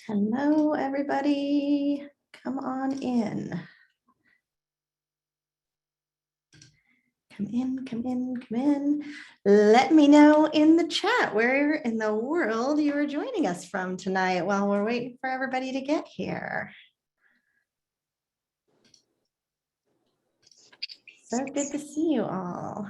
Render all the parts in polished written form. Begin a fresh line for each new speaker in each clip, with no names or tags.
Hello, everybody. Come on in. Come in, come in, come in. Let me know in the chat where in the world you are joining us from tonight while we're waiting for everybody to get here. So good to see you all.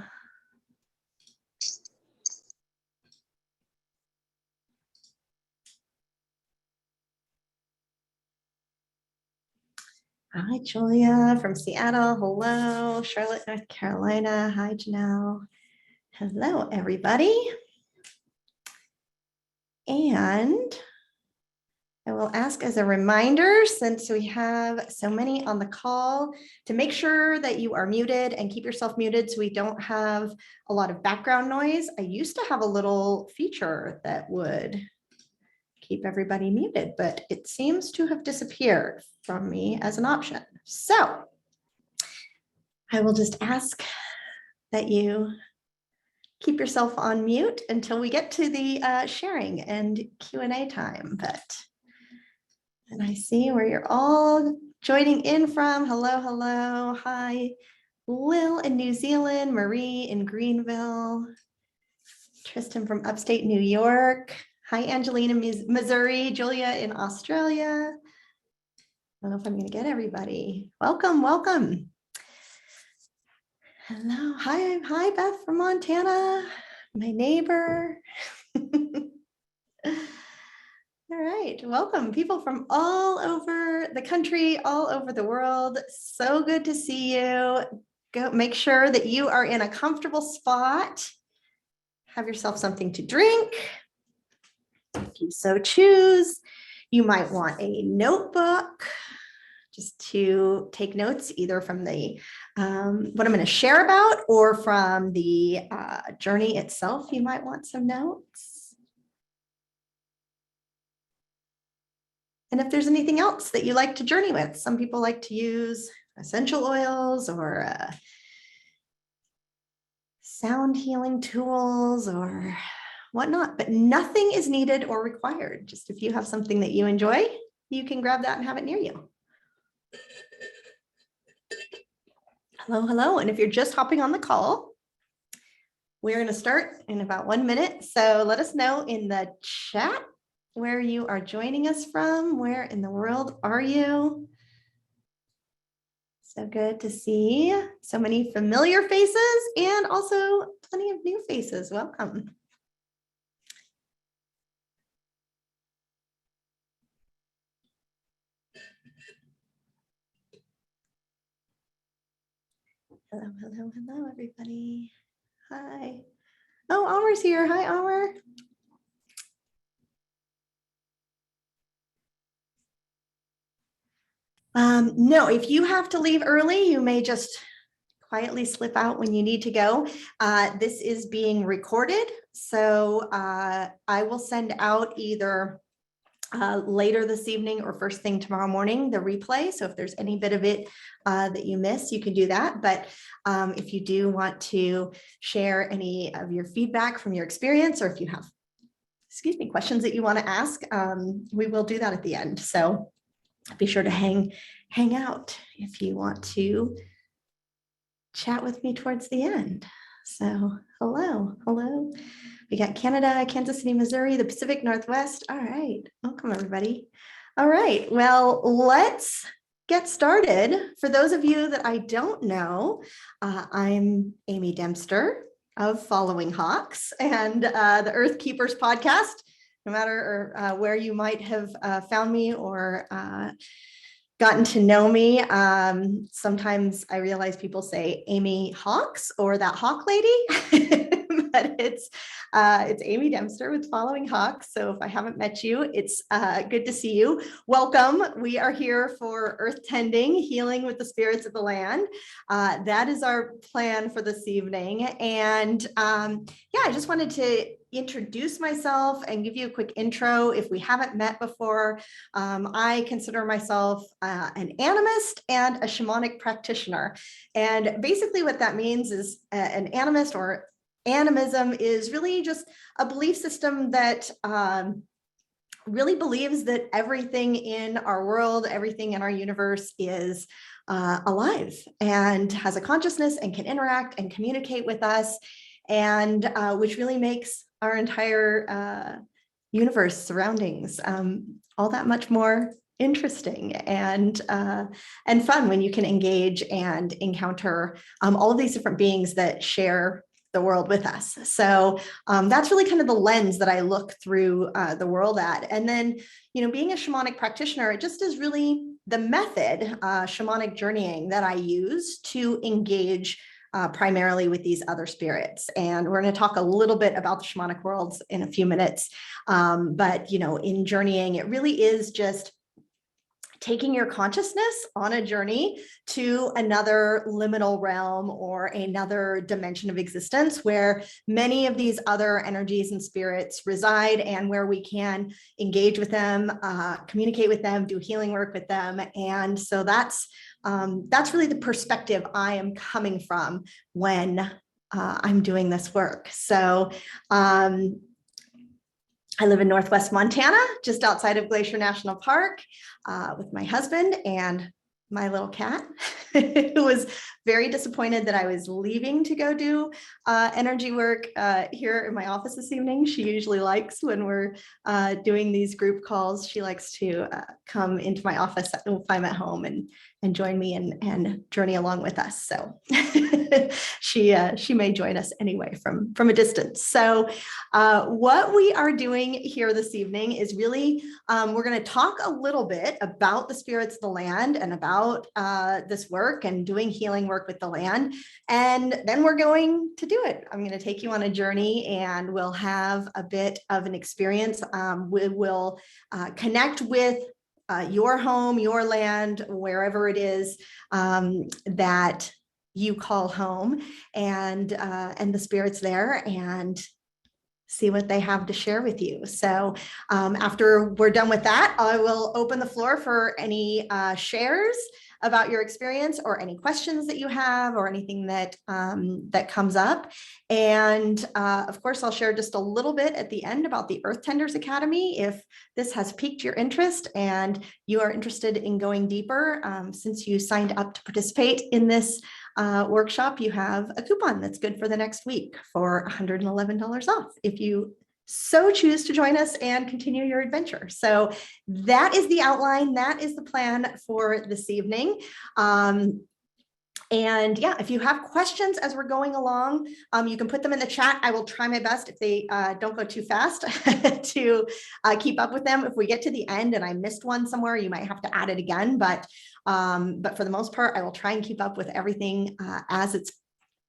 Hi, Julia from Seattle. Hello, Charlotte, North Carolina. Hi, Janelle. Hello, everybody. And I will ask as a reminder, since we have so many on the call, to make sure that you are muted and keep yourself muted so we don't have a lot of background noise. I used to have a little feature that would keep everybody muted, but it seems to have disappeared from me as an option. So I will just ask that you keep yourself on mute until we get to the sharing and Q&A time. And I see where you're all joining in from. Hello, hello. Hi, Lil in New Zealand, Marie in Greenville, Tristan from upstate New York. Hi, Angelina, Missouri, Julia in Australia. I don't know if I'm going to get everybody. Welcome, welcome. Hello. Hi, Beth from Montana, my neighbor. All right, welcome people from all over the country, all over the world. So good to see you. Go make sure that you are in a comfortable spot. Have yourself something to drink. If you so choose, you might want a notebook just to take notes either from the what I'm going to share about or from the journey itself. You might want some notes. And if there's anything else that you like to journey with, some people like to use essential oils or sound healing tools or whatnot, but nothing is needed or required. Just if you have something that you enjoy, you can grab that and have it near you. Hello, hello. And if you're just hopping on the call, we're going to start in about 1 minute. So let us know in the chat where you are joining us from. Where in the world are you? So good to see so many familiar faces and also plenty of new faces. Welcome. Hello, hello, hello, everybody. Hi. Oh, Amar's here. Hi, Amar. No, if you have to leave early, you may just quietly slip out when you need to go. This is being recorded, so I will send out either later this evening or first thing tomorrow morning, the replay. So if there's any bit of it that you miss, you can do that. But if you do want to share any of your feedback from your experience, or if you have, excuse me, questions that you want to ask, we will do that at the end. So be sure to hang out if you want to chat with me towards the end. So hello. We got Canada, Kansas City, Missouri, the Pacific Northwest. All right, welcome everybody. All right, well, let's get started. For those of you that I don't know, I'm Amy Dempster of Following Hawks and the Earth Keepers podcast. No matter where you might have found me or gotten to know me. Sometimes I realize people say Amy Hawks or that hawk lady, but it's Amy Dempster with Following Hawks. So if I haven't met you, it's good to see you. Welcome. We are here for earth tending, healing with the spirits of the land. That is our plan for this evening. And yeah, I just wanted to introduce myself and give you a quick intro. If we haven't met before, I consider myself an animist and a shamanic practitioner. And basically what that means is an animist or animism is really just a belief system that really believes that everything in our world, everything in our universe is alive and has a consciousness and can interact and communicate with us, and which really makes our entire universe surroundings all that much more interesting and fun when you can engage and encounter all of these different beings that share the world with us. So that's really kind of the lens that I look through the world at. And then, you know, being a shamanic practitioner, it just is really the method, shamanic journeying, that I use to engage primarily with these other spirits. And we're going to talk a little bit about the shamanic worlds in a few minutes. But, you know, in journeying, it really is just taking your consciousness on a journey to another liminal realm or another dimension of existence where many of these other energies and spirits reside, and where we can engage with them, communicate with them, do healing work with them. And so that's really the perspective I am coming from when I'm doing this work. So I live in Northwest Montana, just outside of Glacier National Park, with my husband and my little cat, who was very disappointed that I was leaving to go do energy work here in my office this evening. She usually likes, when we're doing these group calls, she likes to come into my office if I'm at home and join me and journey along with us. So she may join us anyway from a distance. So what we are doing here this evening is really, we're going to talk a little bit about the spirits of the land and about this work and doing healing work with the land. And then we're going to do it. I'm going to take you on a journey, and we'll have a bit of an experience. We will connect with your home, your land, wherever it is that you call home, and the spirits there, and see what they have to share with you. So after we're done with that, I will open the floor for any shares about your experience, or any questions that you have, or anything that that comes up. And of course, I'll share just a little bit at the end about the Earth Tenders Academy. If this has piqued your interest and you are interested in going deeper, since you signed up to participate in this workshop, you have a coupon that's good for the next week for $111 off if you so choose to join us and continue your adventure. So that is the outline. That is the plan for this evening. And yeah, if you have questions as we're going along, you can put them in the chat. I will try my best, if they don't go too fast, to keep up with them. If we get to the end and I missed one somewhere, you might have to add it again. But for the most part, I will try and keep up with everything as it's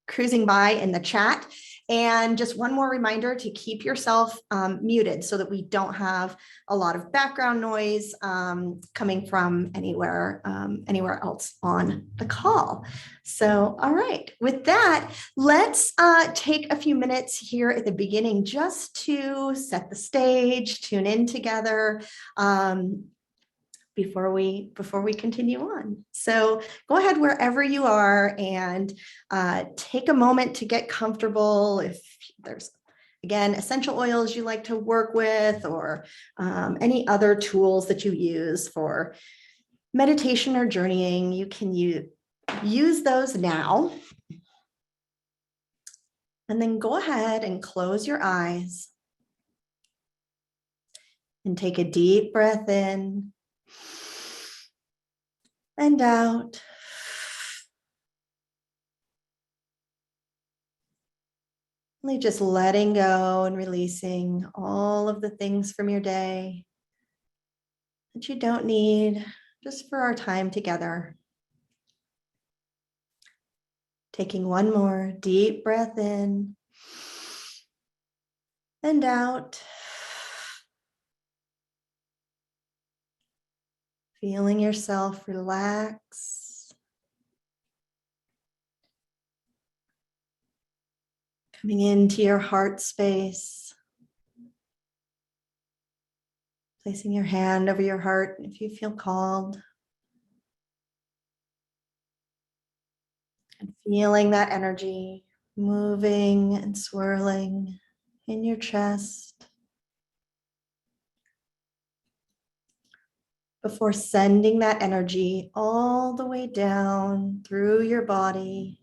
cruising by in the chat. And just one more reminder to keep yourself muted so that we don't have a lot of background noise coming from anywhere else on the call. So, all right, with that, let's take a few minutes here at the beginning just to set the stage, tune in together. Before we continue on. So go ahead wherever you are and take a moment to get comfortable. If there's, again, essential oils you like to work with, or any other tools that you use for meditation or journeying, you can use those now. And then go ahead and close your eyes and take a deep breath in and out. Really just letting go and releasing all of the things from your day that you don't need, just for our time together. Taking one more deep breath in and out. Feeling yourself relax. Coming into your heart space. Placing your hand over your heart if you feel called. And feeling that energy moving and swirling in your chest. before sending that energy all the way down through your body,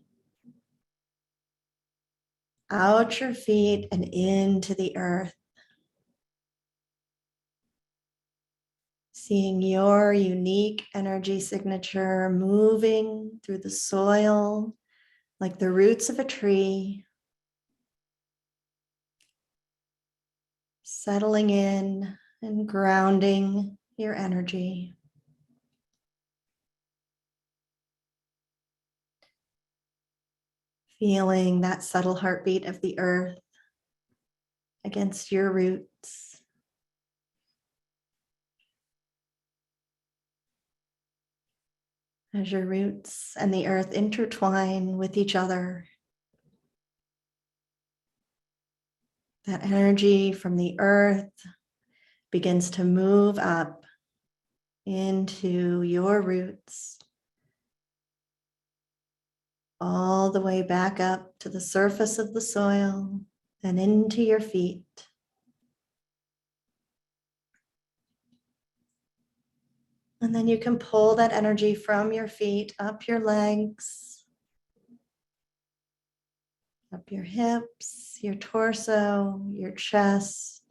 out your feet and into the earth. Seeing your unique energy signature moving through the soil like the roots of a tree, settling in and grounding your energy. Feeling that subtle heartbeat of the earth against your roots. As your roots and the earth intertwine with each other, that energy from the earth begins to move up into your roots, all the way back up to the surface of the soil and into your feet. And then you can pull that energy from your feet up your legs, up your hips, your torso, your chest.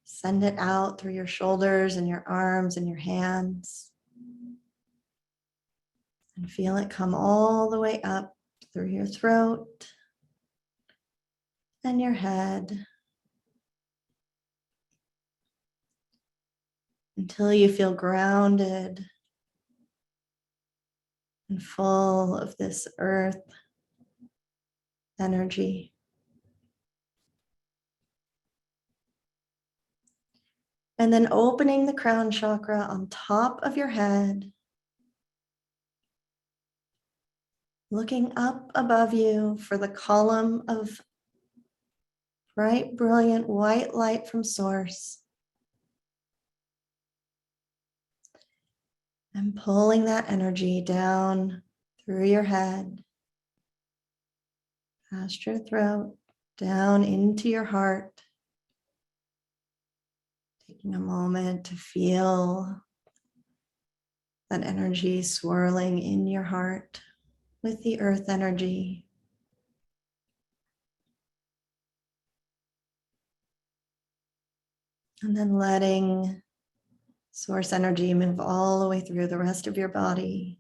Send it out through your shoulders and your arms and your hands. And feel it come all the way up through your throat and your head until you feel grounded and full of this earth energy. And then opening the crown chakra on top of your head, looking up above you for the column of bright, brilliant white light from source. And pulling that energy down through your head, past your throat, down into your heart. Taking a moment to feel that energy swirling in your heart with the earth energy. And then letting source energy move all the way through the rest of your body.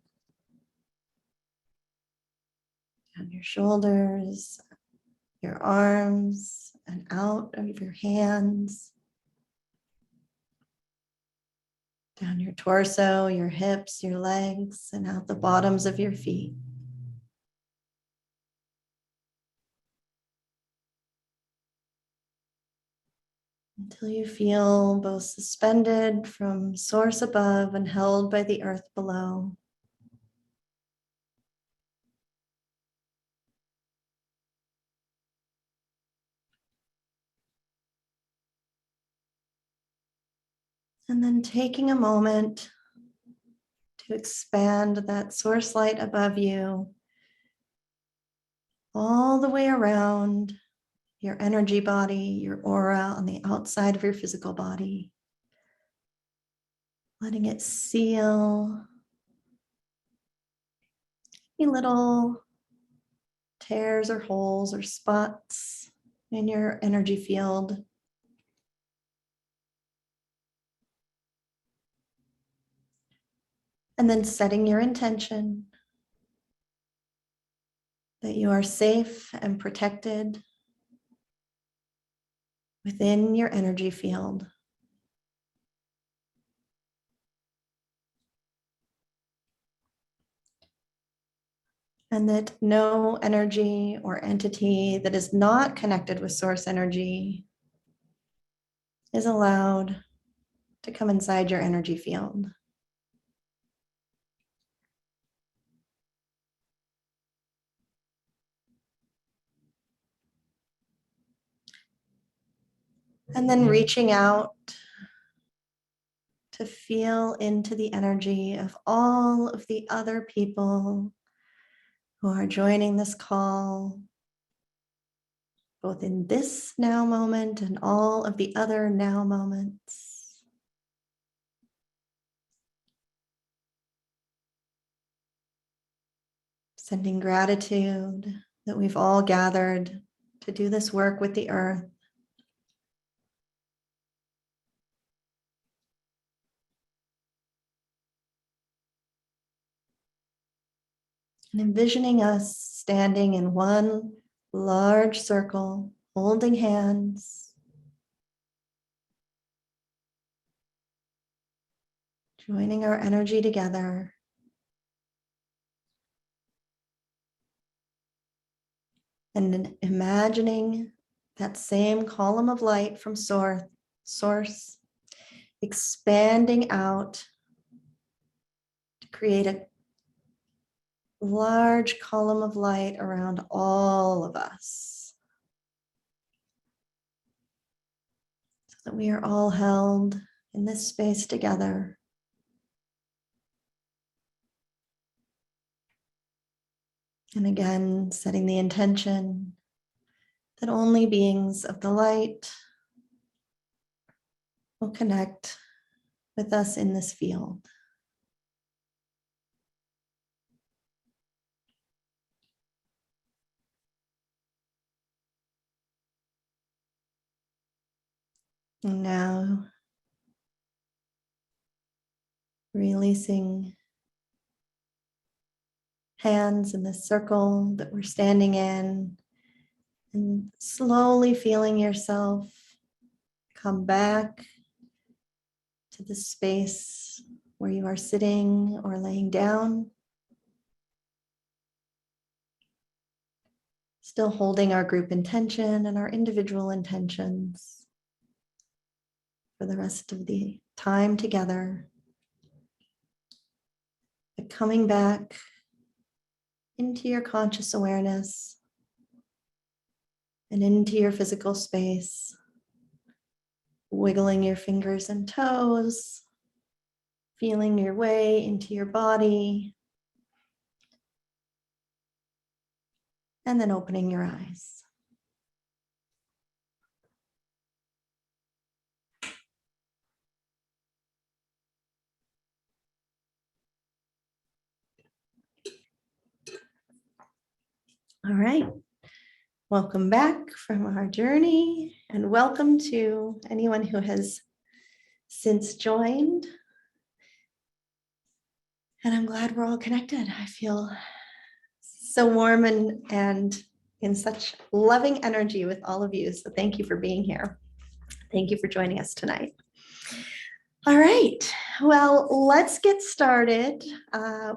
Down your shoulders, your arms, and out of your hands. Down your torso, your hips, your legs, and out the bottoms of your feet. Until you feel both suspended from source above and held by the earth below. And then taking a moment to expand that source light above you all the way around your energy body, your aura on the outside of your physical body. Letting it seal any little tears or holes or spots in your energy field. And then setting your intention that you are safe and protected within your energy field. And that no energy or entity that is not connected with source energy is allowed to come inside your energy field. And then reaching out to feel into the energy of all of the other people who are joining this call, both in this now moment and all of the other now moments. Sending gratitude that we've all gathered to do this work with the earth. And envisioning us standing in one large circle, holding hands, joining our energy together. And imagining that same column of light from source expanding out to create a large column of light around all of us, so that we are all held in this space together. And again, setting the intention that only beings of the light will connect with us in this field. And now, releasing hands in the circle that we're standing in, and slowly feeling yourself come back to the space where you are sitting or laying down. Still holding our group intention and our individual intentions for the rest of the time together. But coming back into your conscious awareness and into your physical space, wiggling your fingers and toes, feeling your way into your body, and then opening your eyes. All right, welcome back from our journey, and welcome to anyone who has since joined. And I'm glad we're all connected. I feel so warm and in such loving energy with all of you. So thank you for being here. Thank you for joining us tonight. All right, well, let's get started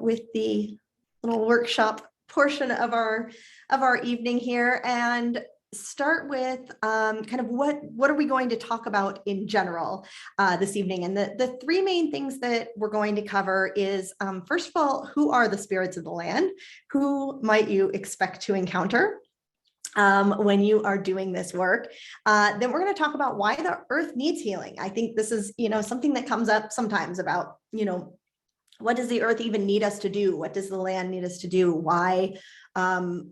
with the little workshop portion of our evening here, and start with kind of what are we going to talk about in general this evening. And the three main things that we're going to cover is, first of all, who are the spirits of the land? Who might you expect to encounter when you are doing this work? Then we're going to talk about why the earth needs healing. I think this is, something that comes up sometimes about, what does the earth even need us to do? What does the land need us to do? Why do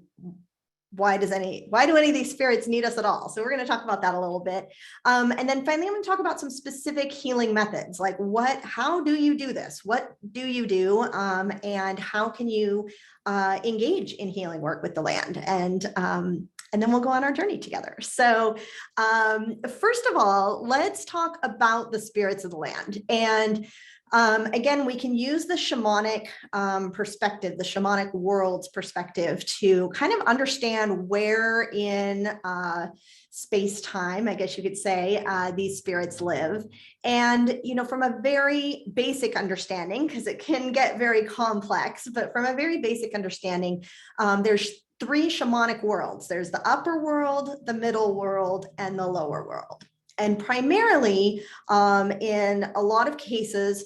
any of these spirits need us at all? So we're going to talk about that a little bit. And then finally, I'm going to talk about some specific healing methods, like how do you do this? What do you do? And how can you engage in healing work with the land? And then we'll go on our journey together. So first of all, let's talk about the spirits of the land. And again, we can use the shamanic perspective, the shamanic world's perspective, to kind of understand where in space-time, I guess you could say, these spirits live. And, from a very basic understanding, because it can get very complex, but from a very basic understanding, there's three shamanic worlds. There's the upper world, the middle world, and the lower world. And primarily, in a lot of cases,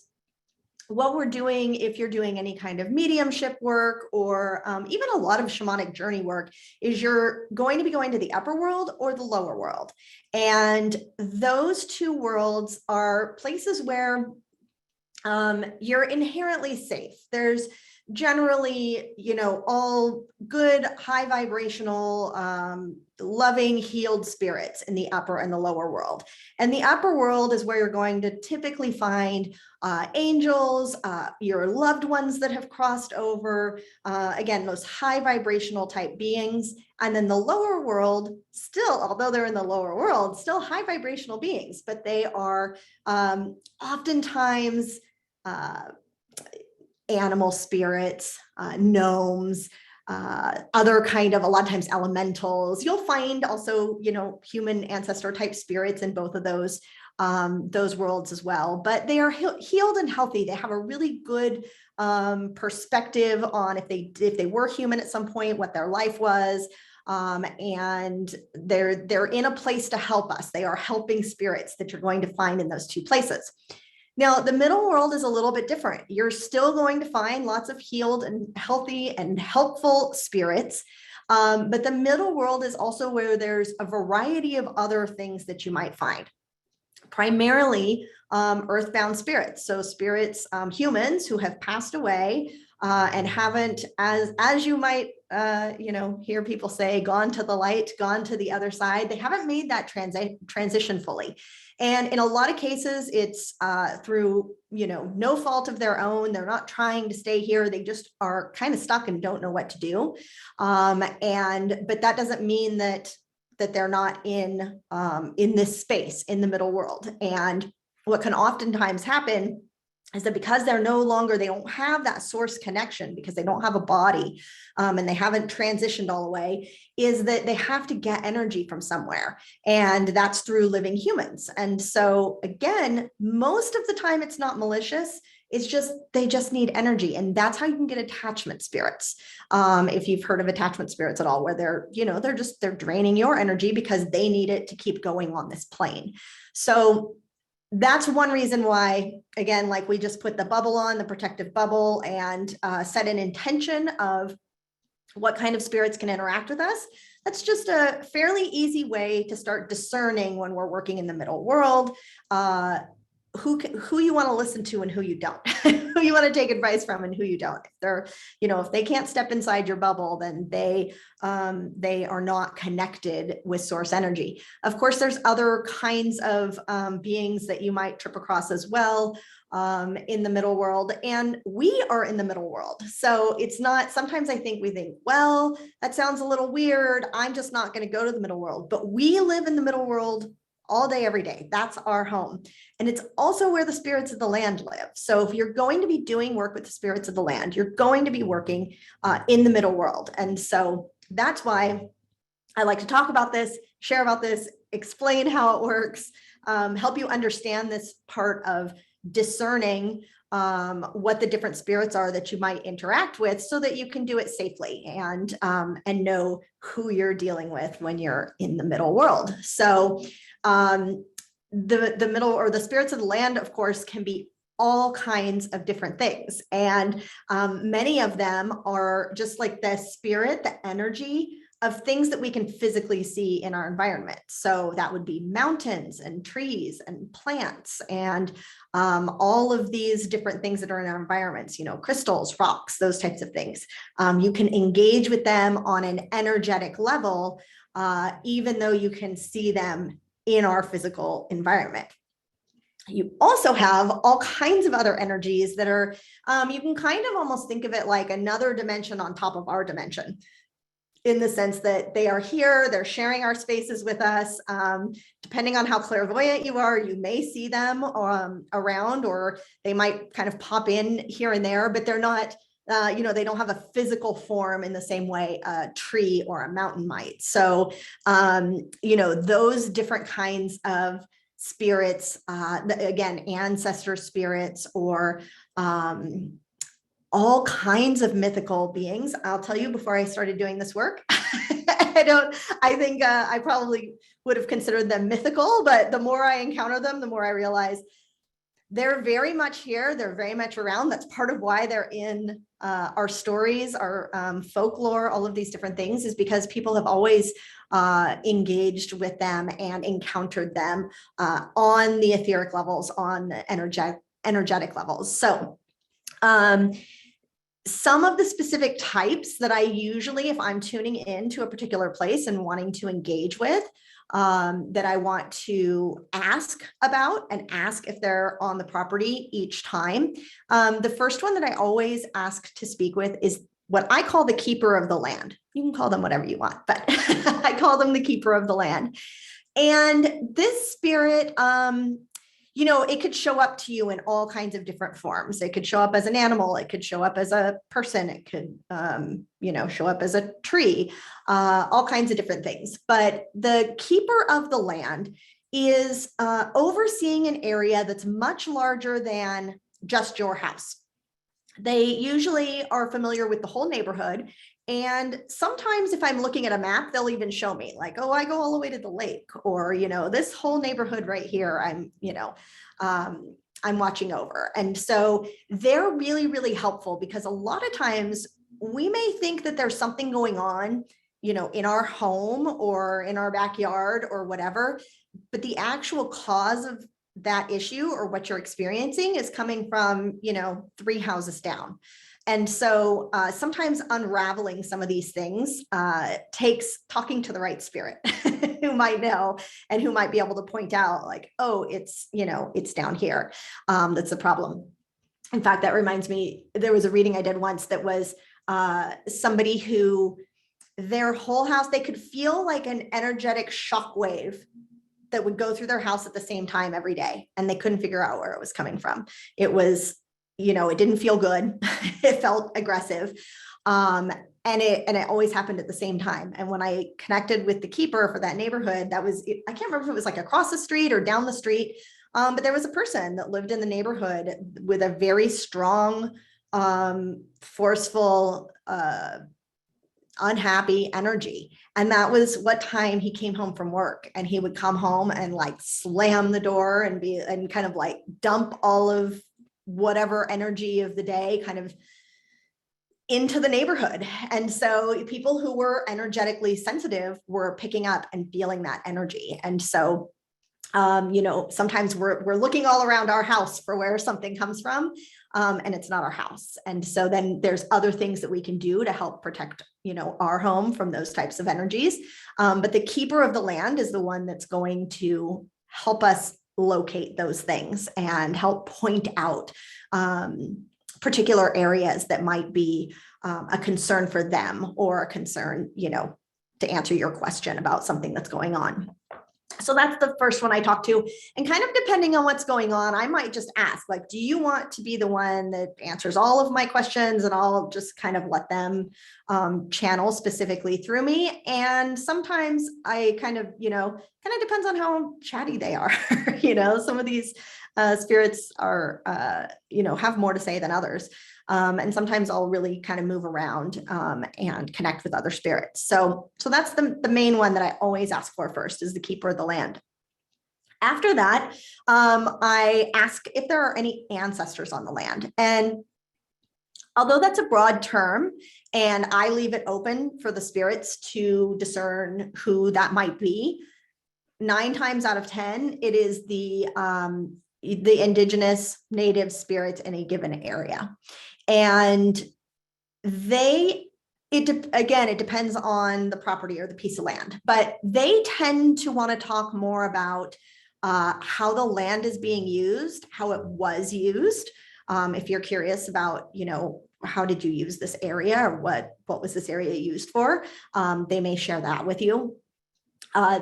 what we're doing, if you're doing any kind of mediumship work, or even a lot of shamanic journey work, is you're going to be going to the upper world or the lower world. And those two worlds are places where you're inherently safe. There's generally, all good, high vibrational, loving, healed spirits in the upper and the lower world. And the upper world is where you're going to typically find angels, your loved ones that have crossed over, again, those high vibrational type beings. And then the lower world, still, although they're in the lower world, still high vibrational beings, but they are oftentimes animal spirits, gnomes, other kind of, a lot of times elementals. You'll find also, human ancestor type spirits in both of those worlds as well, but they are healed and healthy. They have a really good perspective on if they were human at some point, what their life was. And they're in a place to help us. They are helping spirits that you're going to find in those two places. Now, the middle world is a little bit different. You're still going to find lots of healed and healthy and helpful spirits. But the middle world is also where there's a variety of other things that you might find. Primarily earthbound spirits. So spirits, humans who have passed away and haven't, as you might, hear people say, gone to the light, gone to the other side. They haven't made that transition fully. And in a lot of cases, it's through, no fault of their own. They're not trying to stay here. They just are kind of stuck and don't know what to do. But that doesn't mean that they're not in this space in the middle world. And what can oftentimes happen is that because they don't have that source connection, because they don't have a body and they haven't transitioned all the way, is that they have to get energy from somewhere. And that's through living humans. And so again, most of the time it's not malicious. It's just, they just need energy. And that's how you can get attachment spirits. If you've heard of attachment spirits at all, where they're draining your energy because they need it to keep going on this plane. So that's one reason why, again, like we just put the bubble on, the protective bubble, and set an intention of what kind of spirits can interact with us. That's just a fairly easy way to start discerning when we're working in the middle world, who you want to listen to and who you don't, who you want to take advice from and who you don't. If they're, if they can't step inside your bubble, then they are not connected with source energy. Of course, there's other kinds of beings that you might trip across as well in the middle world, and we are in the middle world. So it's not, sometimes we think, well, that sounds a little weird. I'm just not going to go to the middle world, but we live in the middle world all day, every day. That's our home. And it's also where the spirits of the land live. So if you're going to be doing work with the spirits of the land, you're going to be working in the middle world. And so that's why I like to talk about this, share about this, explain how it works, help you understand this part of discerning what the different spirits are that you might interact with, so that you can do it safely and know who you're dealing with when you're in the middle world. So the middle, or the spirits of the land, of course, can be all kinds of different things. And many of them are just like the spirit, the energy of things that we can physically see in our environment. So that would be mountains and trees and plants and all of these different things that are in our environments, crystals, rocks, those types of things. You can engage with them on an energetic level, even though you can see them in our physical environment. You also have all kinds of other energies that are, you can kind of almost think of it like another dimension on top of our dimension, in the sense that they are here, they're sharing our spaces with us. Depending on how clairvoyant you are, you may see them around, or they might kind of pop in here and there, but they're not, they don't have a physical form in the same way a tree or a mountain might. So, those different kinds of spirits, again, ancestor spirits, or all kinds of mythical beings. I'll tell you, before I started doing this work, I think I probably would have considered them mythical, but the more I encounter them, the more I realize they're very much here. They're very much around. That's part of why they're in our stories, our folklore, all of these different things, is because people have always engaged with them and encountered them on the etheric levels, on the energetic levels. So some of the specific types that I usually, if I'm tuning in to a particular place and wanting to engage with, that I want to ask about and ask if they're on the property each time. The first one that I always ask to speak with is what I call the keeper of the land. You can call them whatever you want, but I call them the keeper of the land. And this spirit, it could show up to you in all kinds of different forms. It could show up as an animal. It could show up as a person. It could, show up as a tree, all kinds of different things. But the keeper of the land is overseeing an area that's much larger than just your house. They usually are familiar with the whole neighborhood. And sometimes if I'm looking at a map, they'll even show me like, oh, I go all the way to the lake, or, this whole neighborhood right here, I'm watching over. And so they're really, really helpful, because a lot of times we may think that there's something going on, in our home or in our backyard or whatever, but the actual cause of that issue or what you're experiencing is coming from, 3 houses down. And so sometimes unraveling some of these things takes talking to the right spirit who might know and who might be able to point out like, oh, it's down here. That's the problem. In fact, that reminds me, there was a reading I did once that was somebody who their whole house, they could feel like an energetic shock wave that would go through their house at the same time every day. And they couldn't figure out where it was coming from. It was, it didn't feel good. It felt aggressive. And it always happened at the same time. And when I connected with the keeper for that neighborhood, I can't remember if it was like across the street or down the street. But there was a person that lived in the neighborhood with a very strong, forceful, unhappy energy. And that was what time he came home from work, and he would come home and like slam the door and kind of like dump all of whatever energy of the day kind of into the neighborhood. And so people who were energetically sensitive were picking up and feeling that energy. And so sometimes we're looking all around our house for where something comes from, and it's not our house. And so then there's other things that we can do to help protect, our home from those types of energies. But the keeper of the land is the one that's going to help us locate those things and help point out particular areas that might be a concern for them, or a concern, to answer your question about something that's going on. So that's the first one I talk to. And kind of depending on what's going on, I might just ask, like, do you want to be the one that answers all of my questions? And I'll just kind of let them channel specifically through me. And sometimes I kind of depends on how chatty they are. Some of these spirits are, have more to say than others. And sometimes I'll really kind of move around and connect with other spirits. So that's the main one that I always ask for first, is the keeper of the land. After that, I ask if there are any ancestors on the land. And although that's a broad term, and I leave it open for the spirits to discern who that might be, 9 times out of 10, it is the indigenous native spirits in a given area. And it depends on the property or the piece of land, but they tend to want to talk more about how the land is being used, how it was used. If you're curious about, how did you use this area, or what was this area used for? They may share that with you.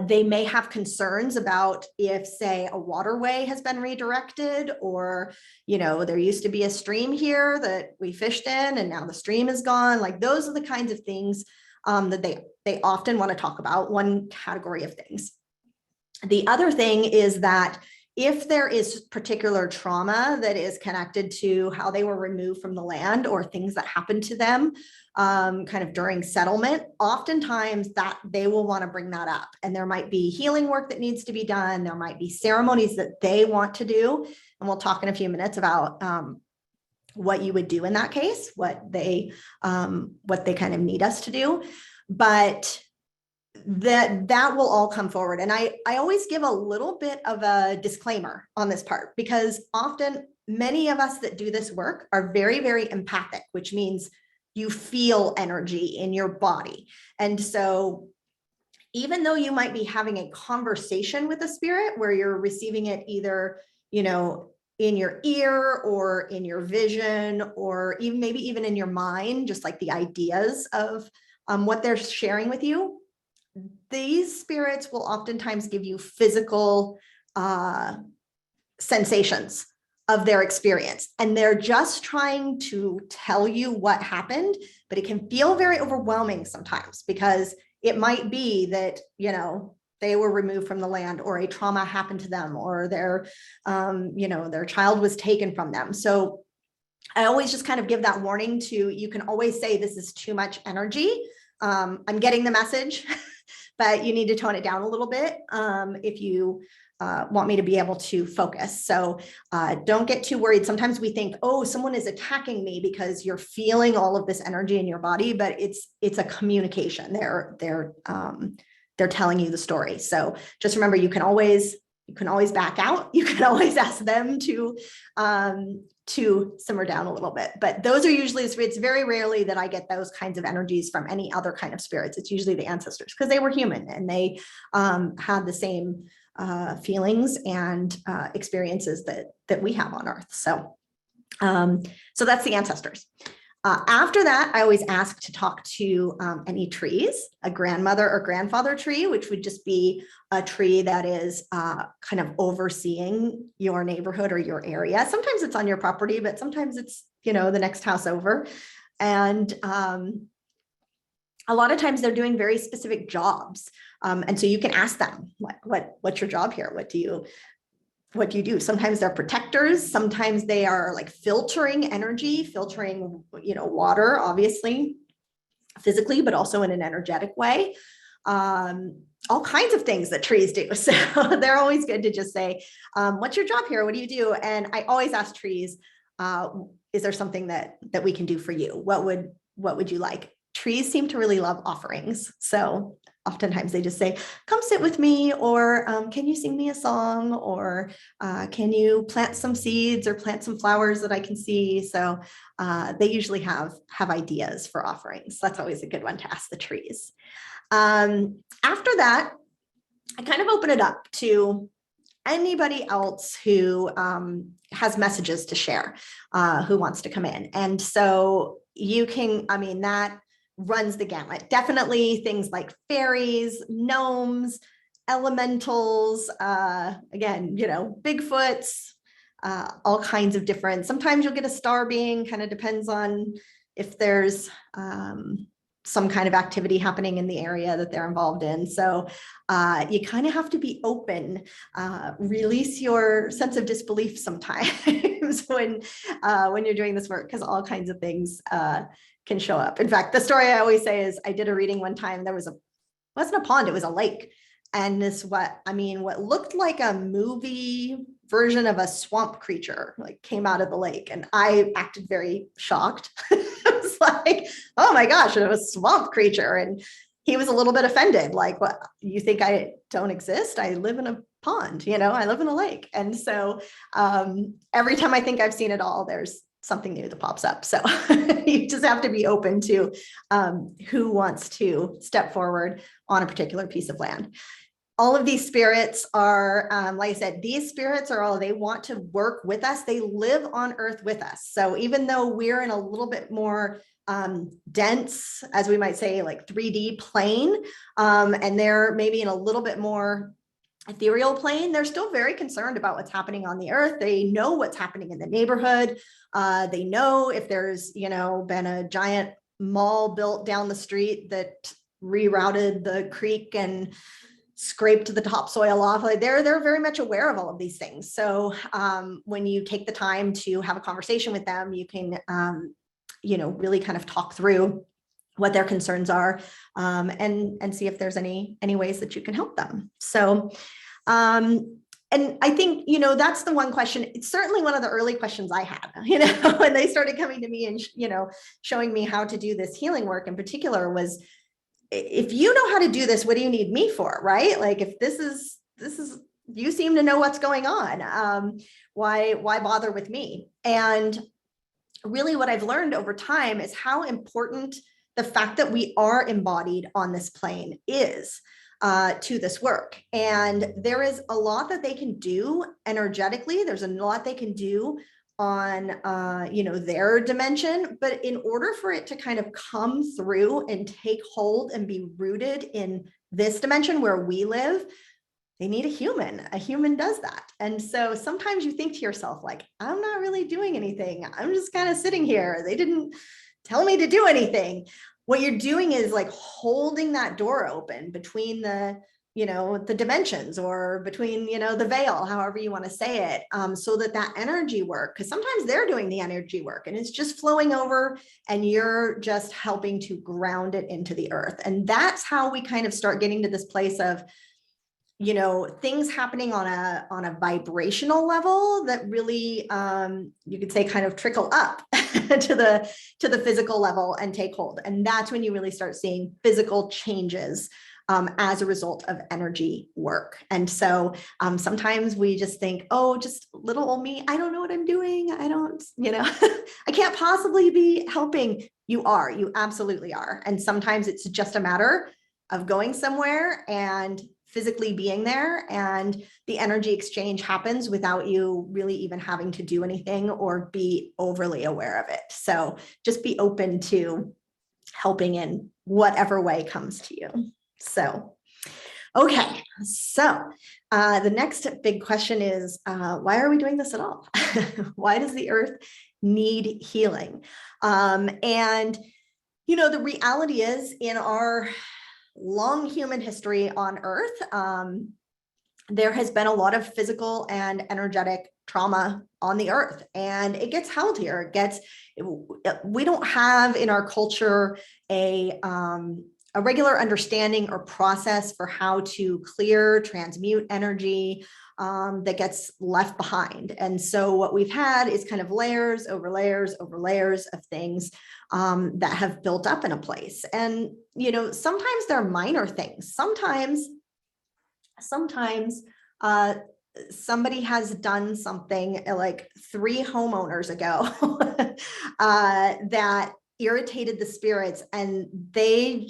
They may have concerns about if, say, a waterway has been redirected, or, there used to be a stream here that we fished in and now the stream is gone. Like, those are the kinds of things that they often want to talk about, one category of things. The other thing is that if there is particular trauma that is connected to how they were removed from the land, or things that happened to them kind of during settlement, oftentimes that they will want to bring that up. And there might be healing work that needs to be done. There might be ceremonies that they want to do. And we'll talk in a few minutes about what you would do in that case, what they kind of need us to do. But that will all come forward. And I always give a little bit of a disclaimer on this part, because often many of us that do this work are very, very empathic, which means you feel energy in your body. And so even though you might be having a conversation with a spirit where you're receiving it either, in your ear or in your vision, or even maybe even in your mind, just like the ideas of what they're sharing with you, these spirits will oftentimes give you physical sensations of their experience. And they're just trying to tell you what happened, but it can feel very overwhelming sometimes, because it might be that, they were removed from the land, or a trauma happened to them, or their child was taken from them. So I always just kind of give that warning you can always say, this is too much energy. I'm getting the message, but you need to tone it down a little bit if you want me to be able to focus. So don't get too worried. Sometimes we think, oh, someone is attacking me because you're feeling all of this energy in your body, but it's a communication. They're telling you the story. So just remember, you can always back out. You can always ask them to simmer down a little bit. But those are usually, it's very rarely that I get those kinds of energies from any other kind of spirits. It's usually the ancestors, because they were human and they had the same feelings and experiences that we have on Earth. So that's the ancestors. After that, I always ask to talk to any trees, a grandmother or grandfather tree, which would just be a tree that is kind of overseeing your neighborhood or your area. Sometimes it's on your property, but sometimes it's, the next house over. And a lot of times they're doing very specific jobs. And so you can ask them, what's your job here? What do you do? Sometimes they're protectors. Sometimes they are like filtering energy, filtering, water, obviously, physically, but also in an energetic way. All kinds of things that trees do. So they're always good to just say, what's your job here? What do you do? And I always ask trees, is there something that we can do for you? What would you like? Trees seem to really love offerings. So oftentimes they just say, come sit with me, or can you sing me a song, or can you plant some seeds or plant some flowers that I can see? So they usually have ideas for offerings. That's always a good one to ask the trees. After that, I kind of open it up to anybody else who has messages to share, who wants to come in. And so you can, that runs the gamut. Definitely things like fairies, gnomes, elementals, again, Bigfoots, all kinds of different. Sometimes you'll get a star being, kind of depends on if there's some kind of activity happening in the area that they're involved in. So you kind of have to be open, release your sense of disbelief sometimes when you're doing this work, because all kinds of things can show up. In fact, the story I always say is I did a reading one time. There wasn't a pond, it was a lake. And what looked like a movie version of a swamp creature came out of the lake. And I acted very shocked. I was like, oh my gosh, it was a swamp creature. And he was a little bit offended. Like, what, you think I don't exist? I live in a pond, I live in a lake. And so every time I think I've seen it all, there's something new that pops up. So you just have to be open to who wants to step forward on a particular piece of land. All of these spirits are, like I said, these spirits they want to work with us. They live on Earth with us. So even though we're in a little bit more dense, as we might say, like 3D plane, and they're maybe in a little bit more ethereal plane, they're still very concerned about what's happening on the Earth. They know what's happening in the neighborhood. They know if there's, been a giant mall built down the street that rerouted the creek and scraped the topsoil off. They're very much aware of all of these things. So when you take the time to have a conversation with them, you can, really kind of talk through what their concerns are, and see if there's any ways that you can help them. So, and I think, that's the one question. It's certainly one of the early questions I had, when they started coming to me and, showing me how to do this healing work in particular was, if you know how to do this, what do you need me for? Right? Like, if this is you seem to know what's going on. Why bother with me? And really what I've learned over time is how important the fact that we are embodied on this plane is to this work. And there is a lot that they can do energetically. There's a lot they can do on their dimension, but in order for it to kind of come through and take hold and be rooted in this dimension where we live, they need a human. A human does that. And so sometimes you think to yourself, like, I'm not really doing anything. I'm just kind of sitting here. They didn't tell me to do anything. What you're doing is like holding that door open between the dimensions, or between, the veil, however you want to say it, so that energy work, because sometimes they're doing the energy work and it's just flowing over and you're just helping to ground it into the earth. And that's how we kind of start getting to this place of, things happening on a vibrational level that really, you could say, kind of trickle up to the physical level and take hold. And that's when you really start seeing physical changes as a result of energy work. And so sometimes we just think, oh, just little old me, I don't know what I'm doing. I don't, I can't possibly be helping. You absolutely are. And sometimes it's just a matter of going somewhere and physically being there, and the energy exchange happens without you really even having to do anything or be overly aware of it. So just be open to helping in whatever way comes to you. So, okay. So the next big question is, why are we doing this at all? Why does the earth need healing? And, the reality is, in our long human history on earth, there has been a lot of physical and energetic trauma on the earth, and it gets held here. We don't have in our culture a regular understanding or process for how to clear, transmute energy that gets left behind. And so what we've had is kind of layers over layers over layers of things that have built up in a place. And, sometimes they're minor things. Sometimes somebody has done something like 3 homeowners ago that irritated the spirits, and they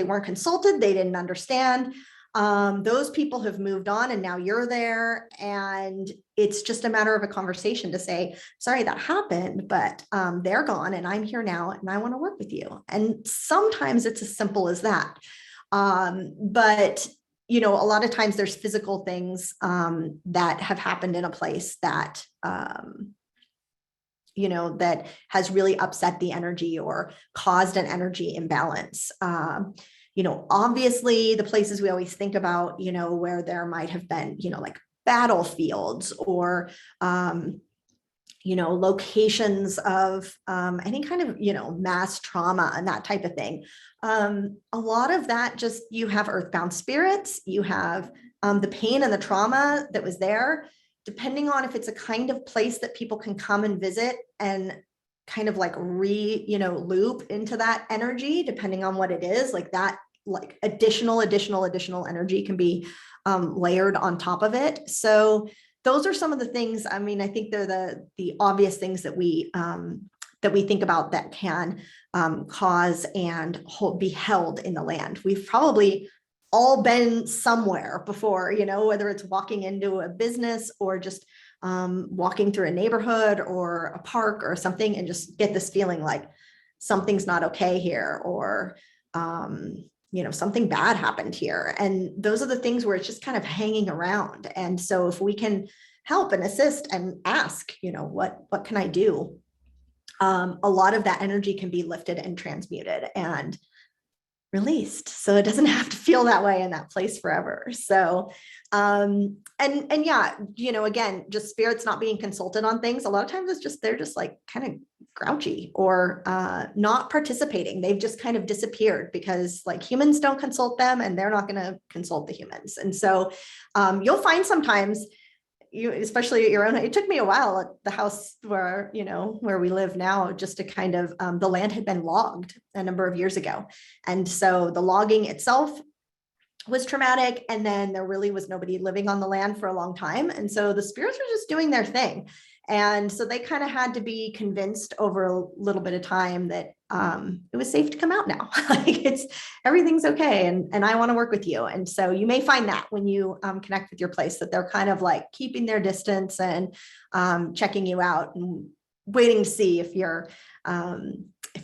weren't consulted. They didn't understand. Those people have moved on, and now you're there, and it's just a matter of a conversation to say, sorry, that happened, but they're gone and I'm here now and I want to work with you. And sometimes it's as simple as that. But a lot of times there's physical things that have happened in a place that that has really upset the energy or caused an energy imbalance. Obviously the places we always think about, where there might have been, like battlefields or, locations of any kind of, mass trauma and that type of thing. A lot of that, just, you have earthbound spirits, you have the pain and the trauma that was there, depending on if it's a kind of place that people can come and visit and kind of like loop into that energy, depending on what it is, like that, like additional energy can be layered on top of it. So those are some of the things. I mean, I think they're the obvious things that we think about that can cause and be held in the land. We've probably all been somewhere before, whether it's walking into a business or just walking through a neighborhood or a park or something, and just get this feeling like something's not okay here, or something bad happened here. And those are the things where it's just kind of hanging around. And so if we can help and assist and ask, what can I do? A lot of that energy can be lifted and transmuted and released, so it doesn't have to feel that way in that place forever. So and yeah, again, just spirits not being consulted on things, a lot of times it's just, they're just like kind of grouchy or not participating. They've just kind of disappeared because like humans don't consult them, and they're not going to consult the humans. And so you'll find sometimes, especially at your own, it took me a while at the house where we live now, just to kind of, the land had been logged a number of years ago. And so the logging itself was traumatic. And then there really was nobody living on the land for a long time. And so the spirits were just doing their thing. And so they kind of had to be convinced over a little bit of time that it was safe to come out now. Like everything's okay. And I want to work with you. And so you may find that when you connect with your place, that they're kind of like keeping their distance and checking you out and waiting to see if you're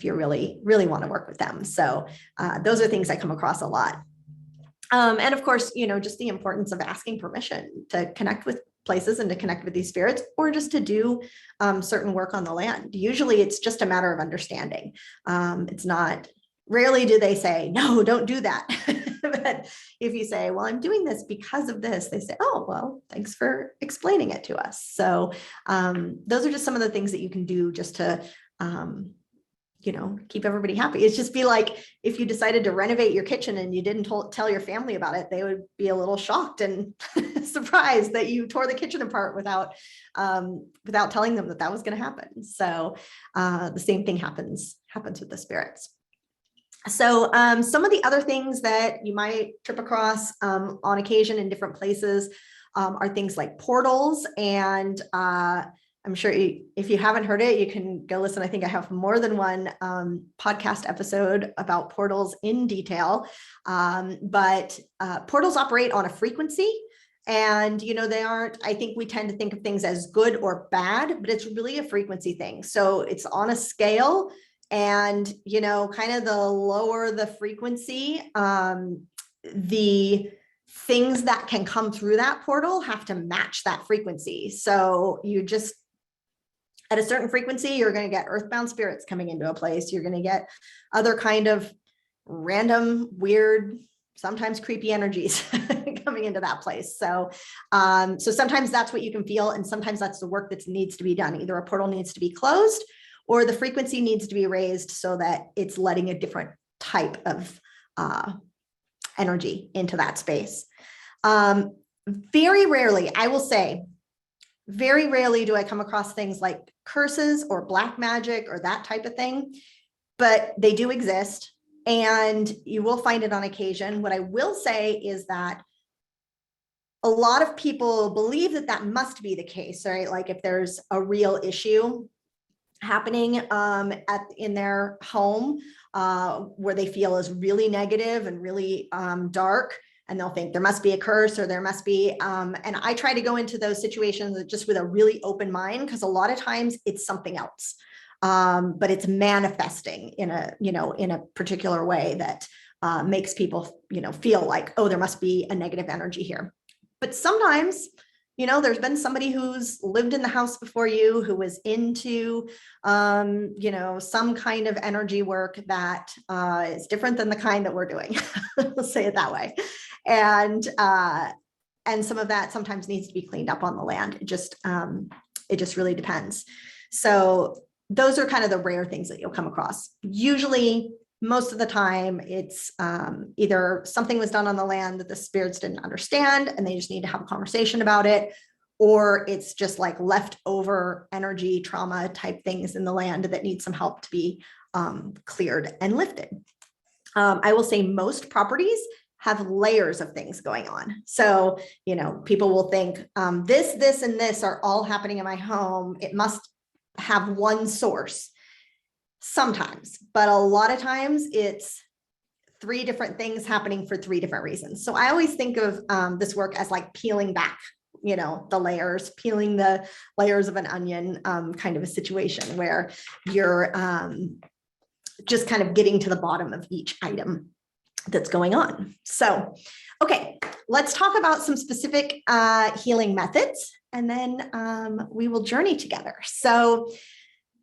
really, really want to work with them. So those are things I come across a lot. And of course, just the importance of asking permission to connect with places and to connect with these spirits, or just to do certain work on the land. Usually it's just a matter of understanding. It's not, rarely do they say, no, don't do that. But if you say, well, I'm doing this because of this, they say, oh, well, thanks for explaining it to us. So those are just some of the things that you can do just to keep everybody happy. It's just be like, if you decided to renovate your kitchen and you didn't tell your family about it, they would be a little shocked and surprised that you tore the kitchen apart without telling them that was going to happen. So the same thing happens with the spirits. So some of the other things that you might trip across on occasion in different places are things like portals. And I'm sure if you haven't heard it, you can go listen. I think I have more than one podcast episode about portals in detail. But portals operate on a frequency. And, they aren't, I think we tend to think of things as good or bad, but it's really a frequency thing. So it's on a scale, and, kind of the lower the frequency, the things that can come through that portal have to match that frequency. So you just, at a certain frequency, you're going to get earthbound spirits coming into a place. You're going to get other kind of random, weird, sometimes creepy energies coming into that place. So, so sometimes that's what you can feel. And sometimes that's the work that needs to be done. Either a portal needs to be closed or the frequency needs to be raised so that it's letting a different type of energy into that space. Very rarely, I will say, very rarely do I come across things like curses or black magic or that type of thing, but they do exist and you will find it on occasion. What I will say is that a lot of people believe that must be the case, right? Like if there's a real issue happening in their home where they feel is really negative and really dark, and they'll think there must be a curse or there must be, and I try to go into those situations just with a really open mind, because a lot of times it's something else, but it's manifesting in a particular way that makes people, feel like, oh, there must be a negative energy here. But sometimes, there's been somebody who's lived in the house before you, who was into, some kind of energy work that is different than the kind that we're doing. Let's say it that way. And some of that sometimes needs to be cleaned up on the land. It just really depends. So those are kind of the rare things that you'll come across. Usually, most of the time, it's either something was done on the land that the spirits didn't understand and they just need to have a conversation about it, or it's just like leftover energy, trauma type things in the land that need some help to be cleared and lifted. I will say most properties have layers of things going on. So, people will think this, and this are all happening in my home. It must have one source. Sometimes, but a lot of times it's 3 different things happening for 3 different reasons. So I always think of this work as like peeling back, the layers, peeling the layers of an onion kind of a situation where you're just kind of getting to the bottom of each item that's going on. So, okay, let's talk about some specific healing methods, and then we will journey together. So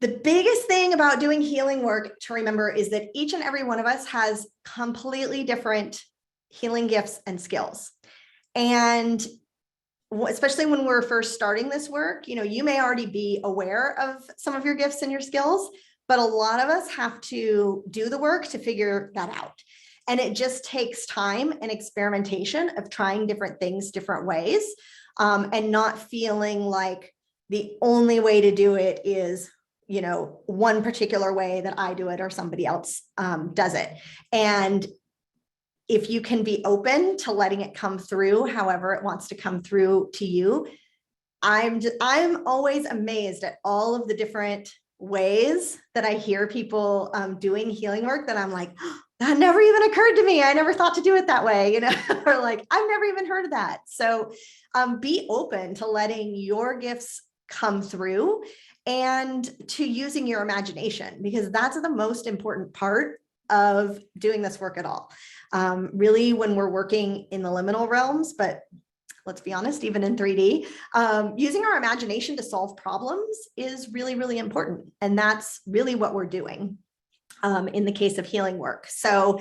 the biggest thing about doing healing work to remember is that each and every one of us has completely different healing gifts and skills. And especially when we're first starting this work, you may already be aware of some of your gifts and your skills, but a lot of us have to do the work to figure that out. And it just takes time and experimentation of trying different things different ways, and not feeling like the only way to do it is one particular way that I do it or somebody else does it. And if you can be open to letting it come through, however it wants to come through to you. I'm always amazed at all of the different ways that I hear people doing healing work that I'm like, oh, that never even occurred to me. I never thought to do it that way, or like, I've never even heard of that. So be open to letting your gifts come through and to using your imagination, because that's the most important part of doing this work at all. Really, when we're working in the liminal realms, but let's be honest, even in 3D, using our imagination to solve problems is really, really important. And that's really what we're doing in the case of healing work. So,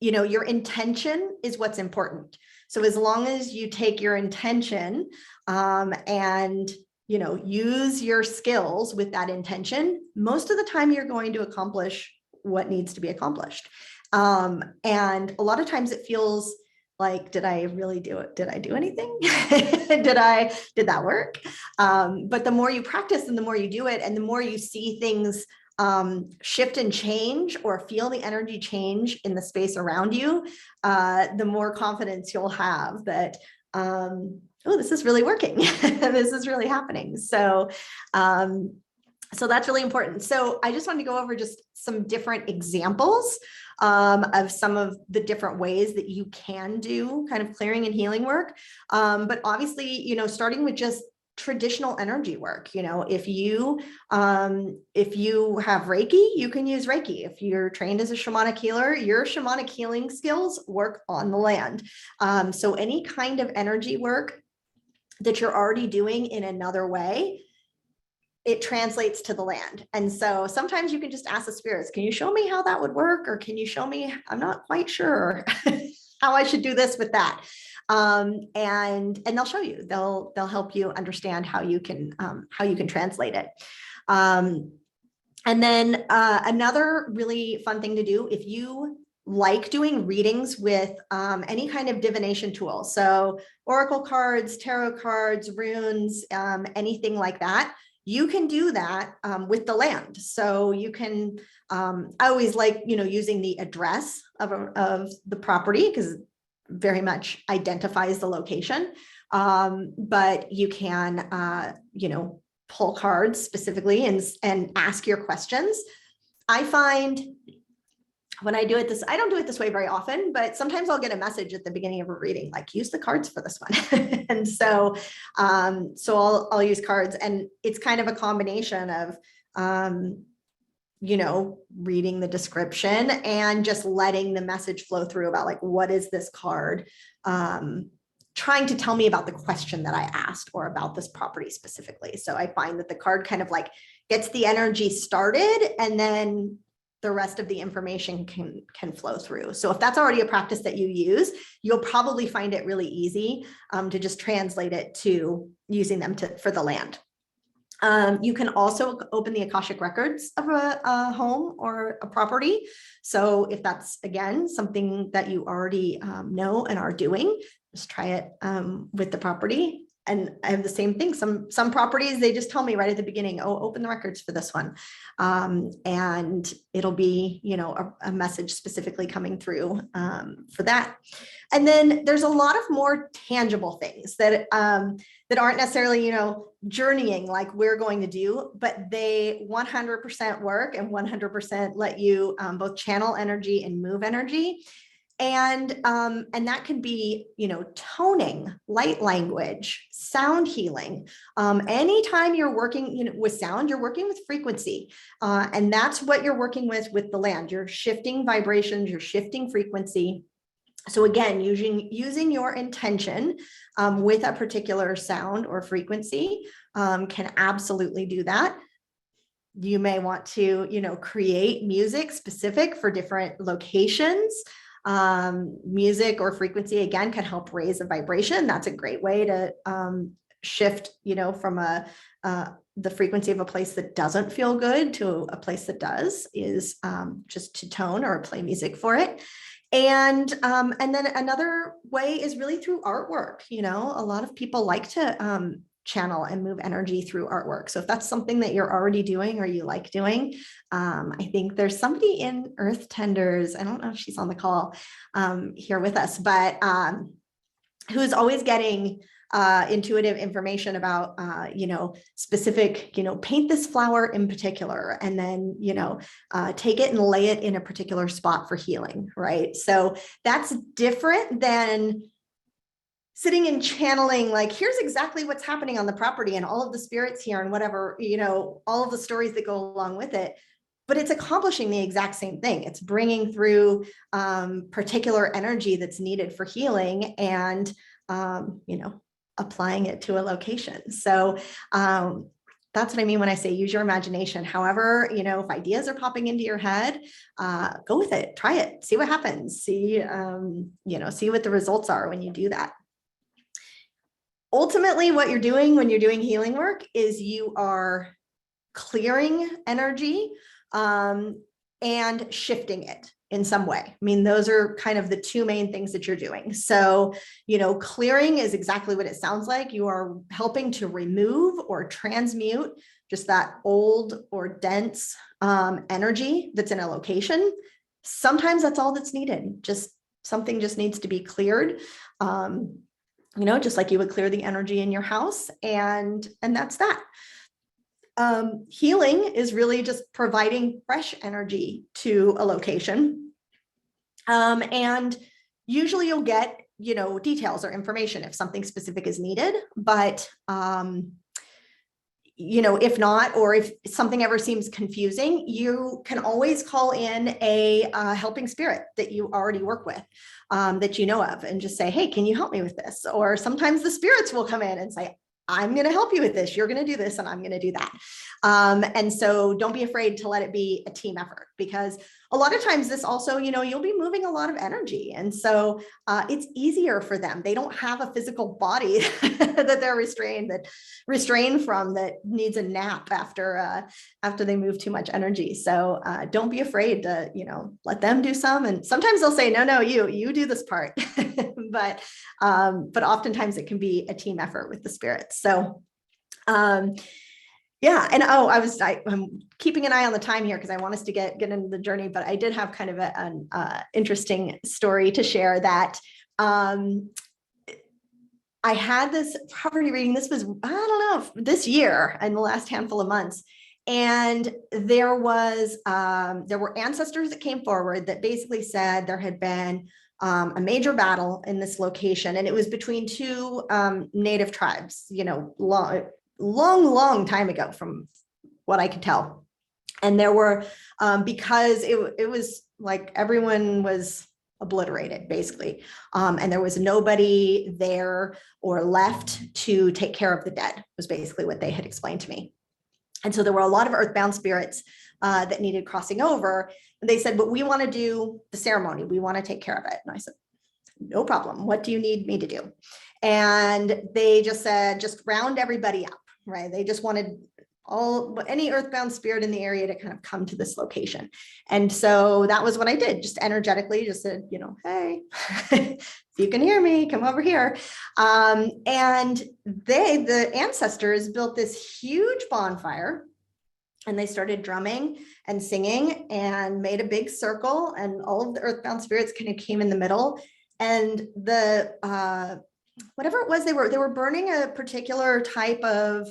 your intention is what's important. So as long as you take your intention and use your skills with that intention, most of the time you're going to accomplish what needs to be accomplished. And a lot of times it feels like, did I really do it? Did I do anything? Did that work? But the more you practice and the more you do it, and the more you see things shift and change, or feel the energy change in the space around you, the more confidence you'll have that, oh, this is really working. This is really happening. So that's really important. So I just wanted to go over just some different examples of some of the different ways that you can do kind of clearing and healing work. But obviously, starting with just traditional energy work, if you have Reiki, you can use Reiki. If you're trained as a shamanic healer, your shamanic healing skills work on the land. So any kind of energy work that you're already doing in another way, it translates to the land. And so sometimes you can just ask the spirits, can you show me how that would work? Or can you show me, I'm not quite sure how I should do this with that. And they'll show you, they'll help you understand how you can translate it. And then another really fun thing to do, if you like doing readings with any kind of divination tool, so oracle cards, tarot cards, runes, anything like that, you can do that with the land. So you can, I always like, using the address of the property, because very much identifies the location. But you can, pull cards specifically and ask your questions. I find when I do it I don't do it this way very often, but sometimes I'll get a message at the beginning of a reading, like, use the cards for this one. And so I'll use cards, and it's kind of a combination of, reading the description and just letting the message flow through about, like, what is this card trying to tell me about the question that I asked, or about this property specifically. So I find that the card kind of like gets the energy started, and then the rest of the information can flow through. So if that's already a practice that you use, you'll probably find it really easy to just translate it to using them for the land. You can also open the Akashic records of a home or a property. So if that's, again, something that you already know and are doing, just try it with the property. And I have the same thing. Some properties, they just tell me right at the beginning, oh, open the records for this one. And it'll be, a message specifically coming through for that. And then there's a lot of more tangible things that aren't necessarily, journeying like we're going to do, but they 100% work and 100% let you both channel energy and move energy. And that could be, toning, light language, sound healing. Anytime you're working, with sound, you're working with frequency. And that's what you're working with the land. You're shifting vibrations, you're shifting frequency. So again, using your intention with a particular sound or frequency can absolutely do that. You may want to, create music specific for different locations. Music or frequency, again, can help raise a vibration. That's a great way to shift, from the frequency of a place that doesn't feel good to a place that does, is just to tone or play music for it. And then another way is really through artwork. A lot of people like to channel and move energy through artwork. So if that's something that you're already doing or you like doing, I think there's somebody in Earth Tenders, I don't know if she's on the call here with us, but who's always getting intuitive information about, specific, paint this flower in particular, and then, take it and lay it in a particular spot for healing, right? So that's different than sitting and channeling, like, here's exactly what's happening on the property and all of the spirits here and whatever, all of the stories that go along with it. But it's accomplishing the exact same thing. It's bringing through particular energy that's needed for healing and, applying it to a location. So that's what I mean when I say use your imagination. However, if ideas are popping into your head, go with it, try it, see what happens, see what the results are when you do that. Ultimately, what you're doing when you're doing healing work is you are clearing energy and shifting it in some way. I mean, those are kind of the two main things that you're doing. So, clearing is exactly what it sounds like. You are helping to remove or transmute just that old or dense energy that's in a location. Sometimes that's all that's needed. Something just needs to be cleared. Just like you would clear the energy in your house, and that's that. Healing is really just providing fresh energy to a location. And usually you'll get, details or information if something specific is needed, but, if not, or if something ever seems confusing, you can always call in a helping spirit that you already work with, that you know of, and just say, hey, can you help me with this? Or sometimes the spirits will come in and say, I'm going to help you with this. You're going to do this and I'm going to do that. And so don't be afraid to let it be a team effort, because a lot of times this also, you'll be moving a lot of energy. And so it's easier for them. They don't have a physical body that they're restrained from that needs a nap after they move too much energy. So don't be afraid to, let them do some. And sometimes they'll say, no, you do this part. But oftentimes it can be a team effort with the spirits. So, yeah. And I'm keeping an eye on the time here because I want us to get into the journey, but I did have kind of an interesting story to share that I had this property reading. This was, I don't know, this year in the last handful of months. And there were ancestors that came forward that basically said there had been a major battle in this location, and it was between two native tribes, long time ago from what I could tell. And there were, because it was like everyone was obliterated basically. And there was nobody there or left to take care of the dead, was basically what they had explained to me. And so there were a lot of earthbound spirits that needed crossing over. And they said, but we want to do the ceremony. We want to take care of it. And I said, no problem. What do you need me to do? And they just said, just round everybody up, right? They just wanted any earthbound spirit in the area to kind of come to this location. And so that was what I did. Just energetically just said, hey, if you can hear me, come over here. And the ancestors built this huge bonfire, and they started drumming and singing and made a big circle, and all of the earthbound spirits kind of came in the middle. And the whatever it was, they were burning a particular type of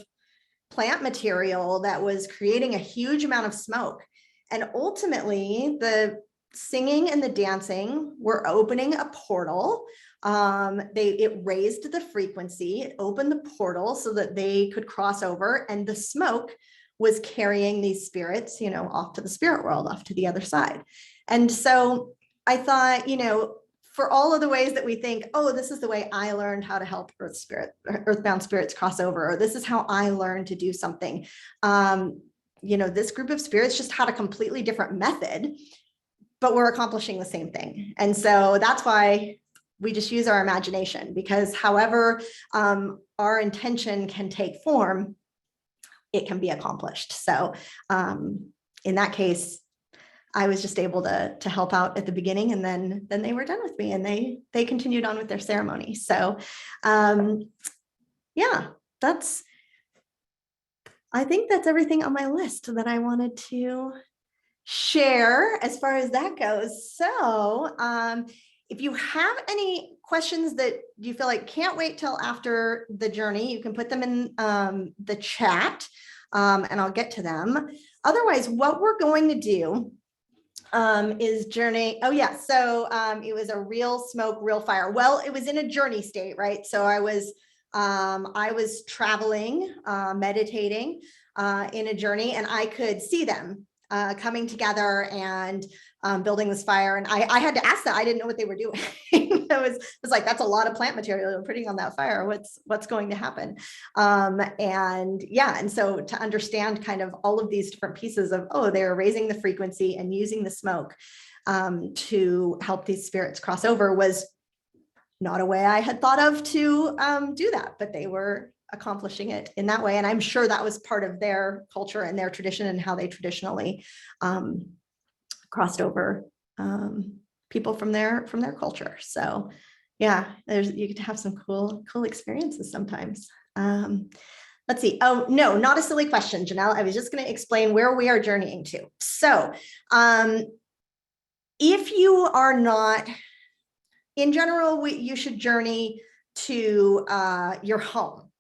plant material that was creating a huge amount of smoke. And ultimately, the singing and the dancing were opening a portal. It raised the frequency, it opened the portal so that they could cross over, and the smoke was carrying these spirits, off to the spirit world, off to the other side. And so I thought, for all of the ways that we think, oh, this is the way I learned how to help earthbound spirits cross over, or this is how I learned to do something. This group of spirits just had a completely different method, but we're accomplishing the same thing. And so that's why we just use our imagination, because however our intention can take form, it can be accomplished. So in that case, I was just able to help out at the beginning, and then they were done with me, and they continued on with their ceremony. So yeah, I think that's everything on my list that I wanted to share as far as that goes. So if you have any questions that you feel like can't wait till after the journey, you can put them in the chat and I'll get to them. Otherwise, what we're going to do is journey. Oh yeah, so it was a real smoke, real fire. Well, it was in a journey state, right? So I was traveling, meditating in a journey, and I could see them coming together and building this fire. And I had to ask that. I didn't know what they were doing. It was like, that's a lot of plant material you're putting on that fire. What's going to happen? And yeah, and so to understand kind of all of these different pieces of, oh, they're raising the frequency and using the smoke to help these spirits cross over was not a way I had thought of to do that, but they were accomplishing it in that way. And I'm sure that was part of their culture and their tradition and how they traditionally crossed over people from their culture. So yeah, you get to have some cool experiences sometimes. Let's see. Oh, no, not a silly question, Janelle. I was just going to explain where we are journeying to. So if you are not, in general, you should journey to your home.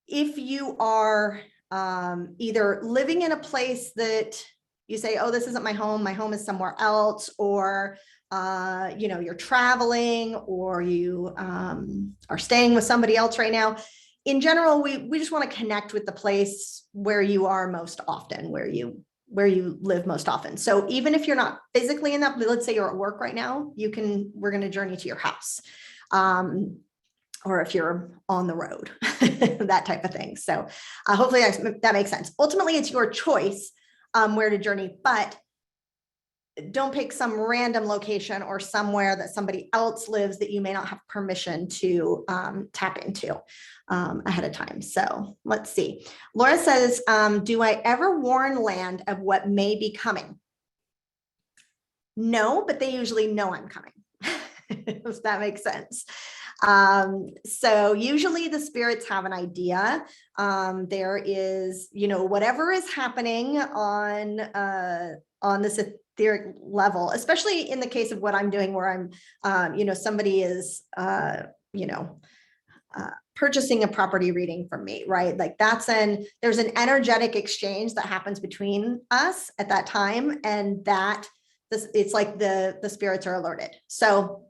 If you are either living in a place that you say, oh, this isn't my home is somewhere else, or you're traveling, or you are staying with somebody else right now. In general, we just want to connect with the place where you are most often, where you live most often. So even if you're not physically in that, let's say you're at work right now, we're going to journey to your house. Or if you're on the road, that type of thing. So hopefully that makes sense. Ultimately, it's your choice where to journey, but don't pick some random location or somewhere that somebody else lives that you may not have permission to tap into ahead of time. So let's see. Laura says, do I ever warn land of what may be coming? No, but they usually know I'm coming, if that makes sense. So usually the spirits have an idea. There is, whatever is happening on this etheric level, especially in the case of what I'm doing, where I'm, somebody is, purchasing a property reading from me, right? Like there's an energetic exchange that happens between us at that time, and it's like the spirits are alerted. So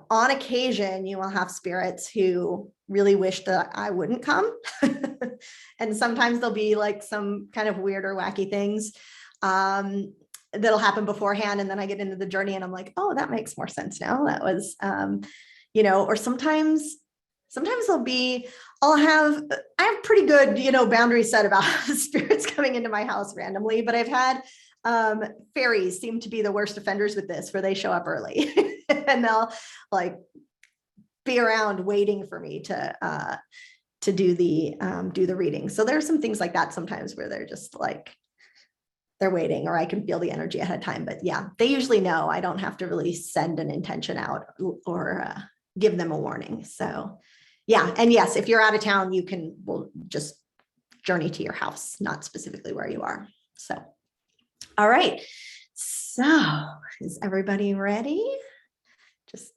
on occasion, you will have spirits who really wish that I wouldn't come. And sometimes there'll be like some kind of weird or wacky things that'll happen beforehand. And then I get into the journey and I'm like, oh, that makes more sense now. That was, or sometimes I have pretty good, boundaries set about spirits coming into my house randomly, but I've had fairies seem to be the worst offenders with this, where they show up early and they'll like be around waiting for me to do the reading. So there's some things like that sometimes where they're just like, they're waiting, or I can feel the energy ahead of time. But yeah, they usually know. I don't have to really send an intention out or give them a warning. So yeah. And yes, if you're out of town, we'll just journey to your house, not specifically where you are. So all right, so is everybody ready? Just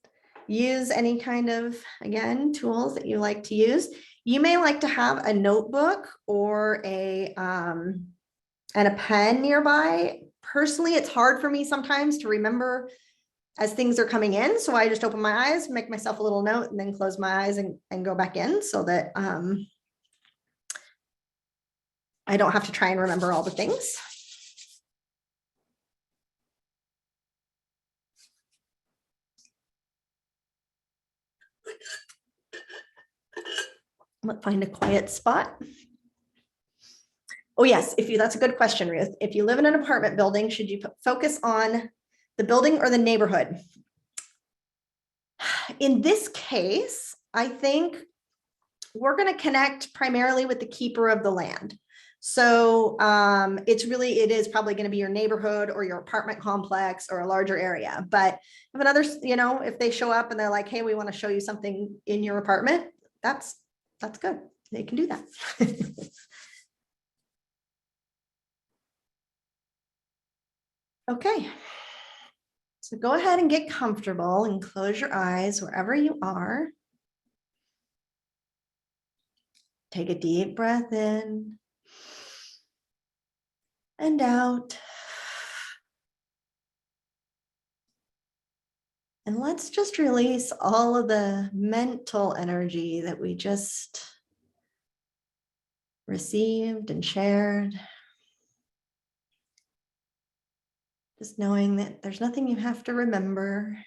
use any kind of, again, tools that you like to use. You may like to have a notebook or and a pen nearby. Personally, it's hard for me sometimes to remember as things are coming in. So I just open my eyes, make myself a little note, and then close my eyes and go back in, so that I don't have to try and remember all the things. Let's find a quiet spot. Oh yes, that's a good question, Ruth. If you live in an apartment building, should you focus on the building or the neighborhood? In this case, I think we're going to connect primarily with the keeper of the land. So it is probably going to be your neighborhood or your apartment complex or a larger area. But if if they show up and they're like, hey, we want to show you something in your apartment, that's that's good. They can do that. Okay. So go ahead and get comfortable and close your eyes wherever you are. Take a deep breath in and out. And let's just release all of the mental energy that we just received and shared. Just knowing that there's nothing you have to remember.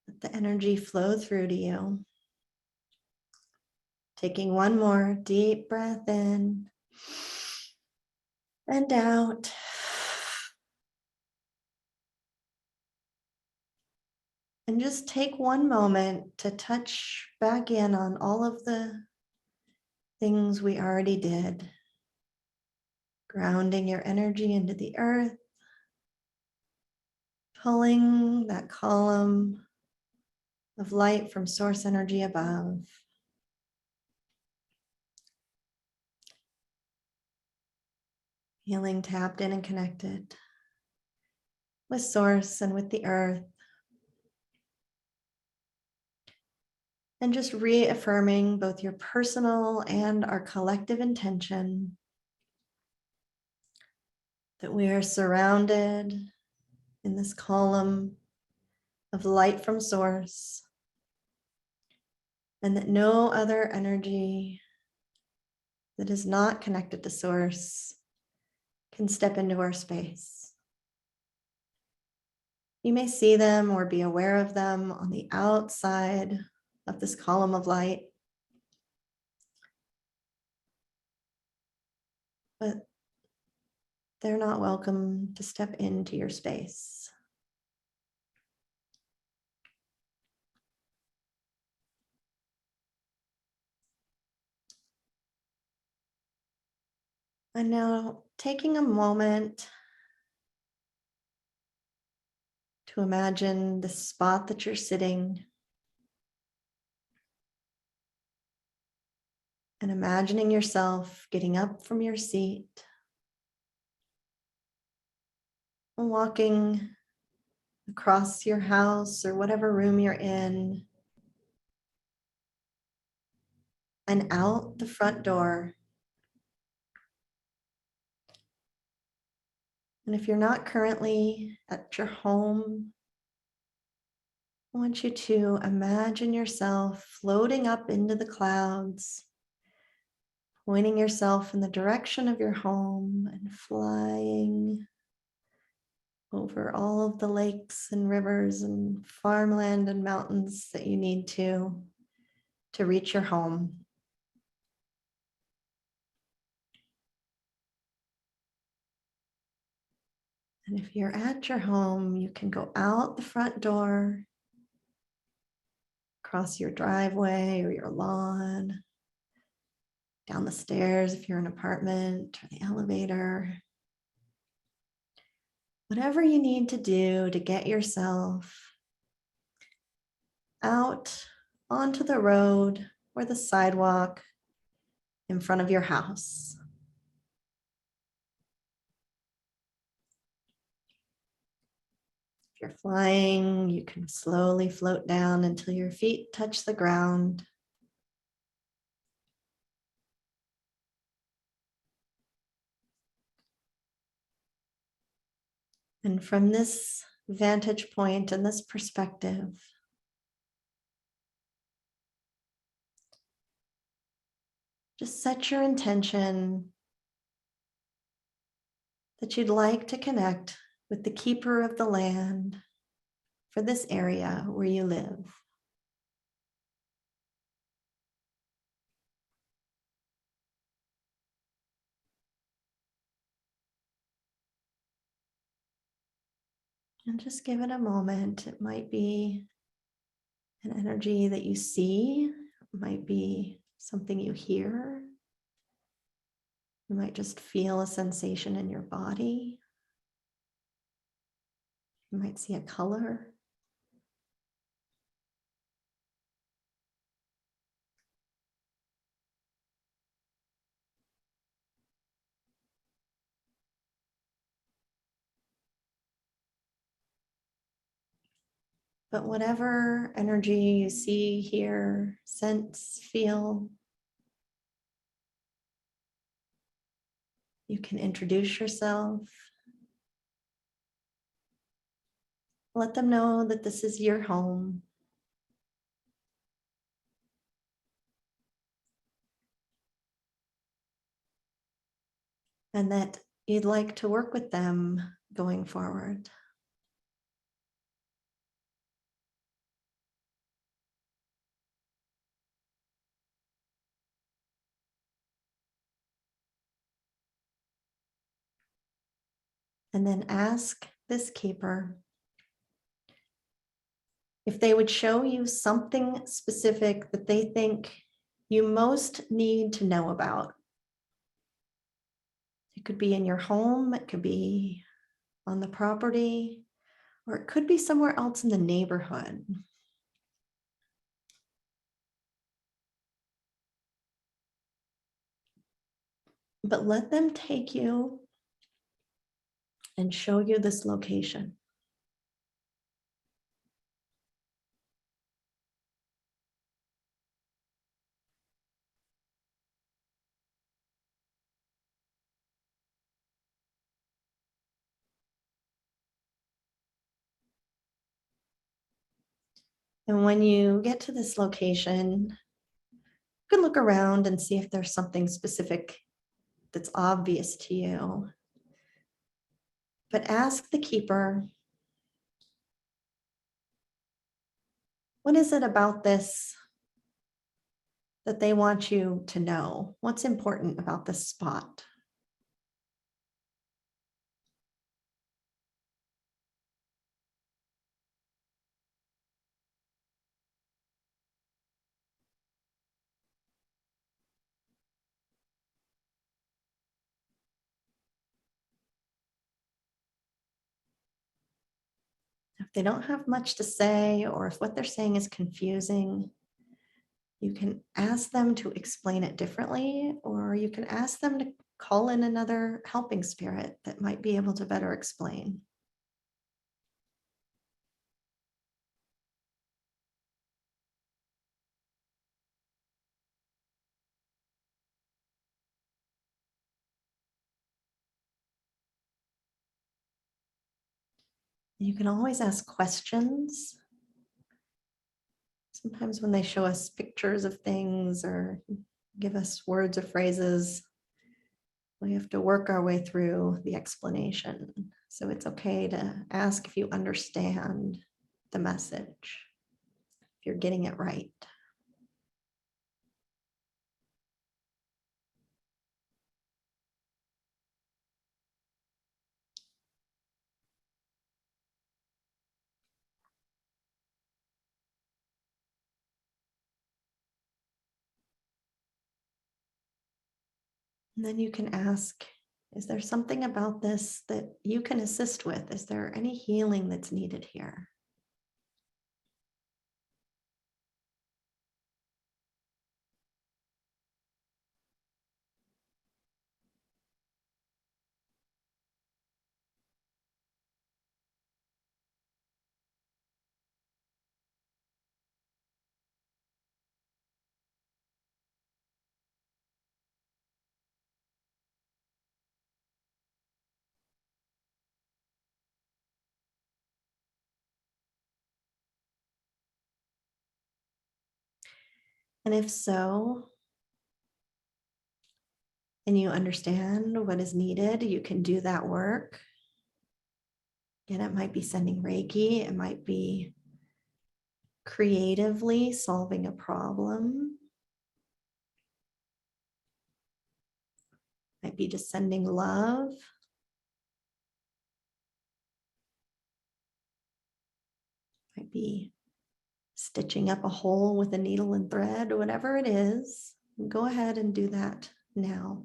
Let the energy flow through to you. Taking one more deep breath in and out. And just take one moment to touch back in on all of the things we already did. Grounding your energy into the earth. Pulling that column of light from source energy above. Feeling tapped in and connected with source and with the earth. And just reaffirming both your personal and our collective intention that we are surrounded in this column of light from source, and that no other energy that is not connected to source can step into our space. You may see them or be aware of them on the outside of this column of light, but they're not welcome to step into your space. And now taking a moment to imagine the spot that you're sitting, and imagining yourself getting up from your seat and walking across your house or whatever room you're in and out the front door. And if you're not currently at your home, I want you to imagine yourself floating up into the clouds, pointing yourself in the direction of your home and flying over all of the lakes and rivers and farmland and mountains that you need to reach your home. And if you're at your home, you can go out the front door, across your driveway or your lawn, down the stairs if you're in an apartment, or the elevator. Whatever you need to do to get yourself out onto the road or the sidewalk in front of your house. If you're flying, you can slowly float down until your feet touch the ground. And from this vantage point and this perspective, just set your intention that you'd like to connect with the keeper of the land for this area where you live. And just give it a moment. It might be an energy that you see, it might be something you hear. You might just feel a sensation in your body. You might see a color. But whatever energy you see, hear, sense, feel, you can introduce yourself. Let them know that this is your home. And that you'd like to work with them going forward. And then ask this keeper if they would show you something specific that they think you most need to know about. It could be in your home, it could be on the property, or it could be somewhere else in the neighborhood. But let them take you and show you this location. And when you get to this location, you can look around and see if there's something specific that's obvious to you. But ask the keeper, what is it about this that they want you to know? What's important about this spot? If they don't have much to say, or if what they're saying is confusing, you can ask them to explain it differently, or you can ask them to call in another helping spirit that might be able to better explain. You can always ask questions. Sometimes when they show us pictures of things or give us words or phrases, we have to work our way through the explanation. So it's okay to ask if you understand the message, if you're getting it right. And then you can ask, is there something about this that you can assist with? Is there any healing that's needed here? And if so, and you understand what is needed, you can do that work. Again, it might be sending Reiki, it might be creatively solving a problem, it might be just sending love. It might be stitching up a hole with a needle and thread, or whatever it is. Go ahead and do that now.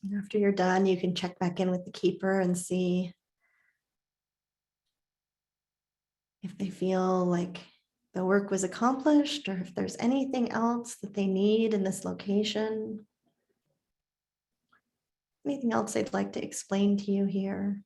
And after you're done, you can check back in with the keeper and see if they feel like the work was accomplished or if there's anything else that they need in this location. Anything else they'd like to explain to you here?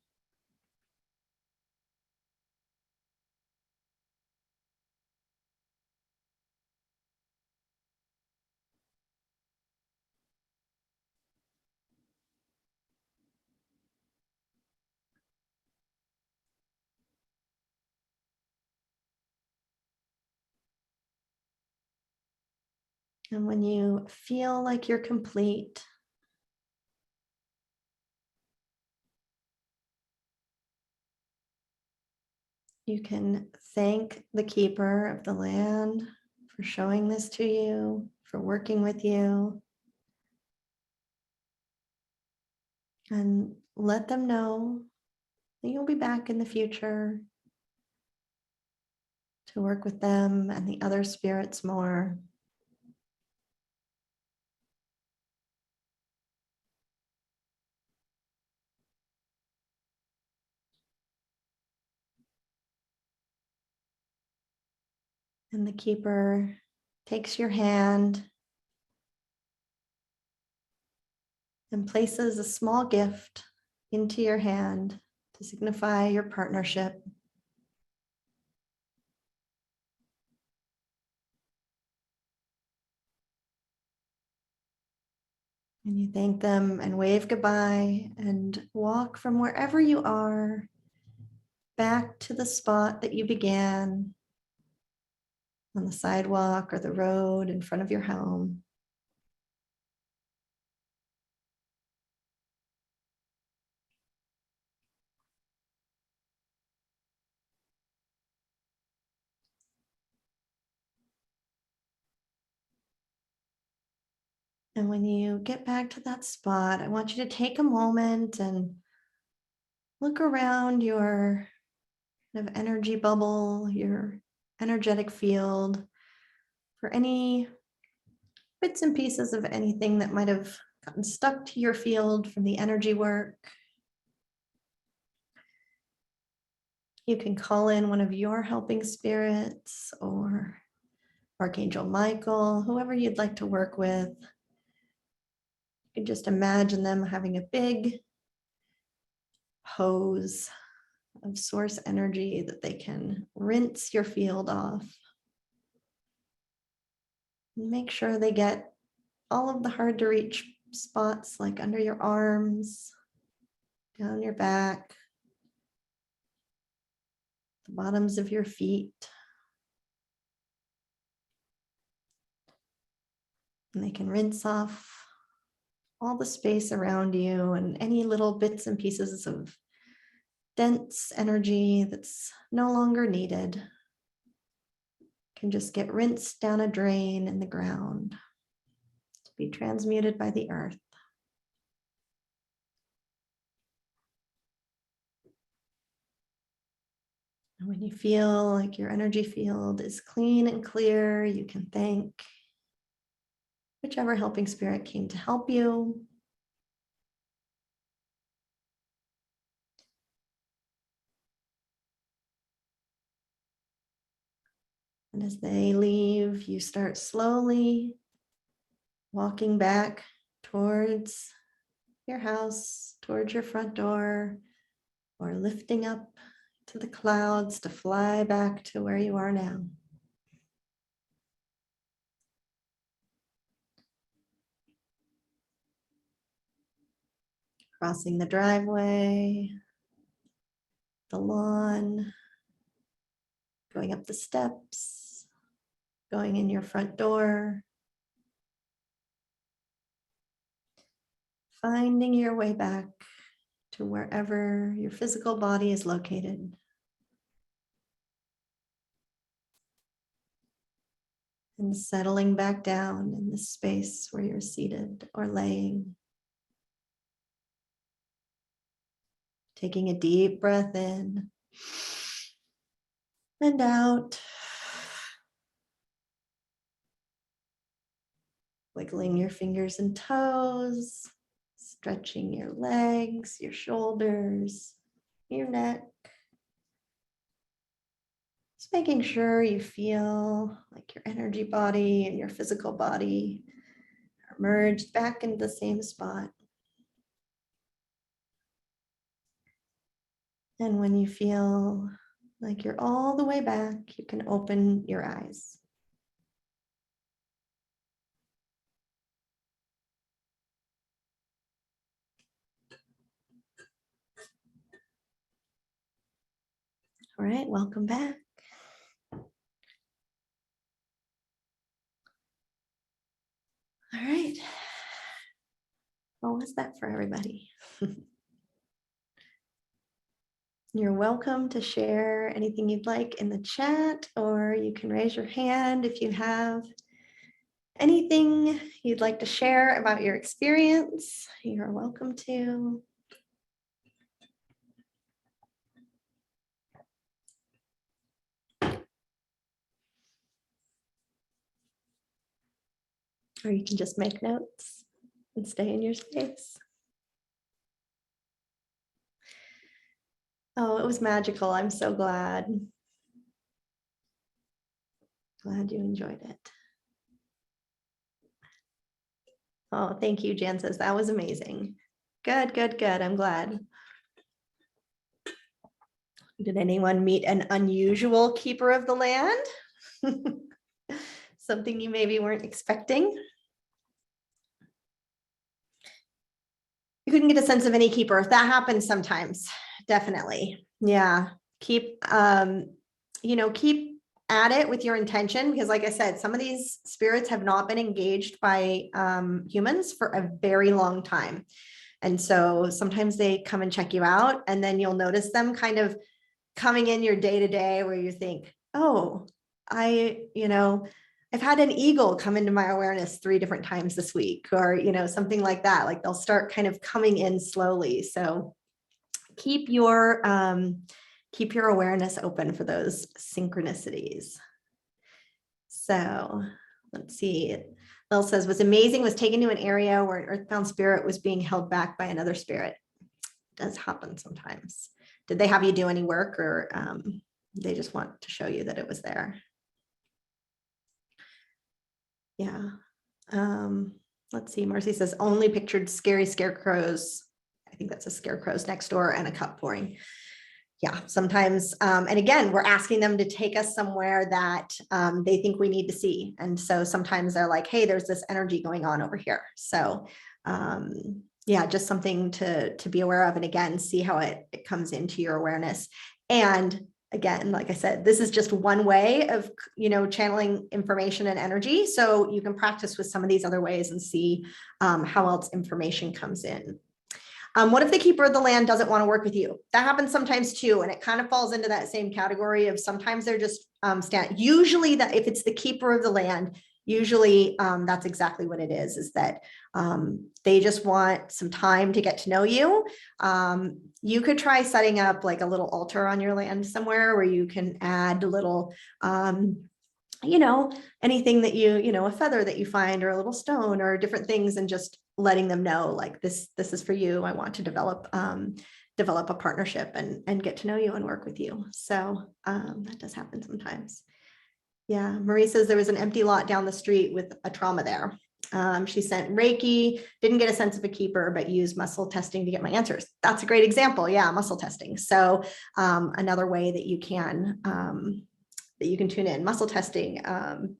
And when you feel like you're complete, you can thank the keeper of the land for showing this to you, for working with you, and let them know that you'll be back in the future to work with them and the other spirits more. And the keeper takes your hand and places a small gift into your hand to signify your partnership. And you thank them and wave goodbye and walk from wherever you are back to the spot that you began, on the sidewalk or the road in front of your home. And when you get back to that spot, I want you to take a moment and look around your kind of energy bubble, your energetic field, for any bits and pieces of anything that might have gotten stuck to your field from the energy work. You can call in one of your helping spirits or Archangel Michael, whoever you'd like to work with. You can just imagine them having a big hose of source energy that they can rinse your field off. Make sure they get all of the hard to reach spots, like under your arms, down your back, the bottoms of your feet. And they can rinse off all the space around you and any little bits and pieces of dense energy that's no longer needed can just get rinsed down a drain in the ground to be transmuted by the earth. And when you feel like your energy field is clean and clear, you can thank whichever helping spirit came to help you. And as they leave, you start slowly walking back towards your house, towards your front door, or lifting up to the clouds to fly back to where you are now. Crossing the driveway, the lawn, going up the steps, going in your front door, finding your way back to wherever your physical body is located. And settling back down in the space where you're seated or laying. Taking a deep breath in and out. Wiggling your fingers and toes, Stretching your legs, your shoulders, your neck. Just making sure you feel like your energy body and your physical body are merged back into the same spot. And when you feel like you're all the way back, you can open your eyes. All right, welcome back. All right. What was that for everybody? You're welcome to share anything you'd like in the chat, or you can raise your hand if you have anything you'd like to share about your experience. You're welcome to. Or you can just make notes and stay in your space. Oh, it was magical. I'm so glad. Glad you enjoyed it. Oh, thank you, Jan says that was amazing. Good, good, good. I'm glad. Did anyone meet an unusual keeper of the land? Something you maybe weren't expecting? You couldn't get a sense of any keeper. That happens sometimes, definitely. Yeah, keep at it with your intention, because like I said, some of these spirits have not been engaged by humans for a very long time. And so sometimes they come and check you out, and then you'll notice them kind of coming in your day-to-day where you think, oh, I've had an eagle come into my awareness 3 different times this week, or, something like that. Like they'll start kind of coming in slowly. So keep your awareness open for those synchronicities. So let's see. Lil says, what's amazing was taken to an area where an earthbound spirit was being held back by another spirit. It does happen sometimes. Did they have you do any work, or they just want to show you that it was there? Yeah. Let's see. Marcy says, only pictured scary scarecrows. I think that's a scarecrows next door and a cup pouring. Yeah, sometimes. And again, we're asking them to take us somewhere that they think we need to see. And so sometimes they're like, hey, there's this energy going on over here. So yeah, just something to be aware of. And again, see how it comes into your awareness. And again, like I said, this is just one way of, channeling information and energy. So you can practice with some of these other ways and see how else information comes in. What if the keeper of the land doesn't want to work with you? That happens sometimes too. And it kind of falls into that same category of sometimes they're just usually that if it's the keeper of the land, usually that's exactly what it is that they just want some time to get to know you. You could try setting up like a little altar on your land somewhere where you can add a little, anything that a feather that you find, or a little stone, or different things, and just letting them know like this is for you. I want to develop a partnership and get to know you and work with you. So that does happen sometimes. Yeah, Marie says there was an empty lot down the street with a trauma there. She sent Reiki, didn't get a sense of a keeper, but used muscle testing to get my answers. That's a great example. Yeah, muscle testing. So another way that you can tune in, muscle testing,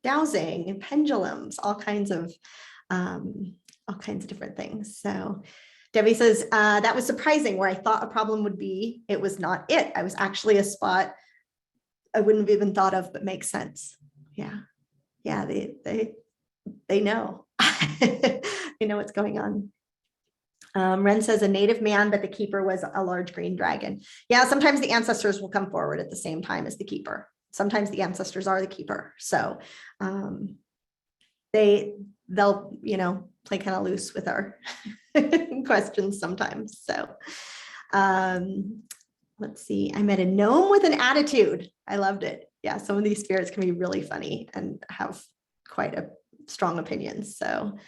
dowsing, and pendulums, all kinds of different things. So Debbie says, that was surprising. Where I thought a problem would be, it was not it. I was actually a spot I wouldn't have even thought of, but makes sense. Yeah. Yeah, they know. They know what's going on. Ren says a native man, but the keeper was a large green dragon. Yeah, sometimes the ancestors will come forward at the same time as the keeper. Sometimes the ancestors are the keeper. So they'll play kind of loose with our questions sometimes. So let's see. I met a gnome with an attitude. I loved it. Yeah, some of these spirits can be really funny and have quite a strong opinions. So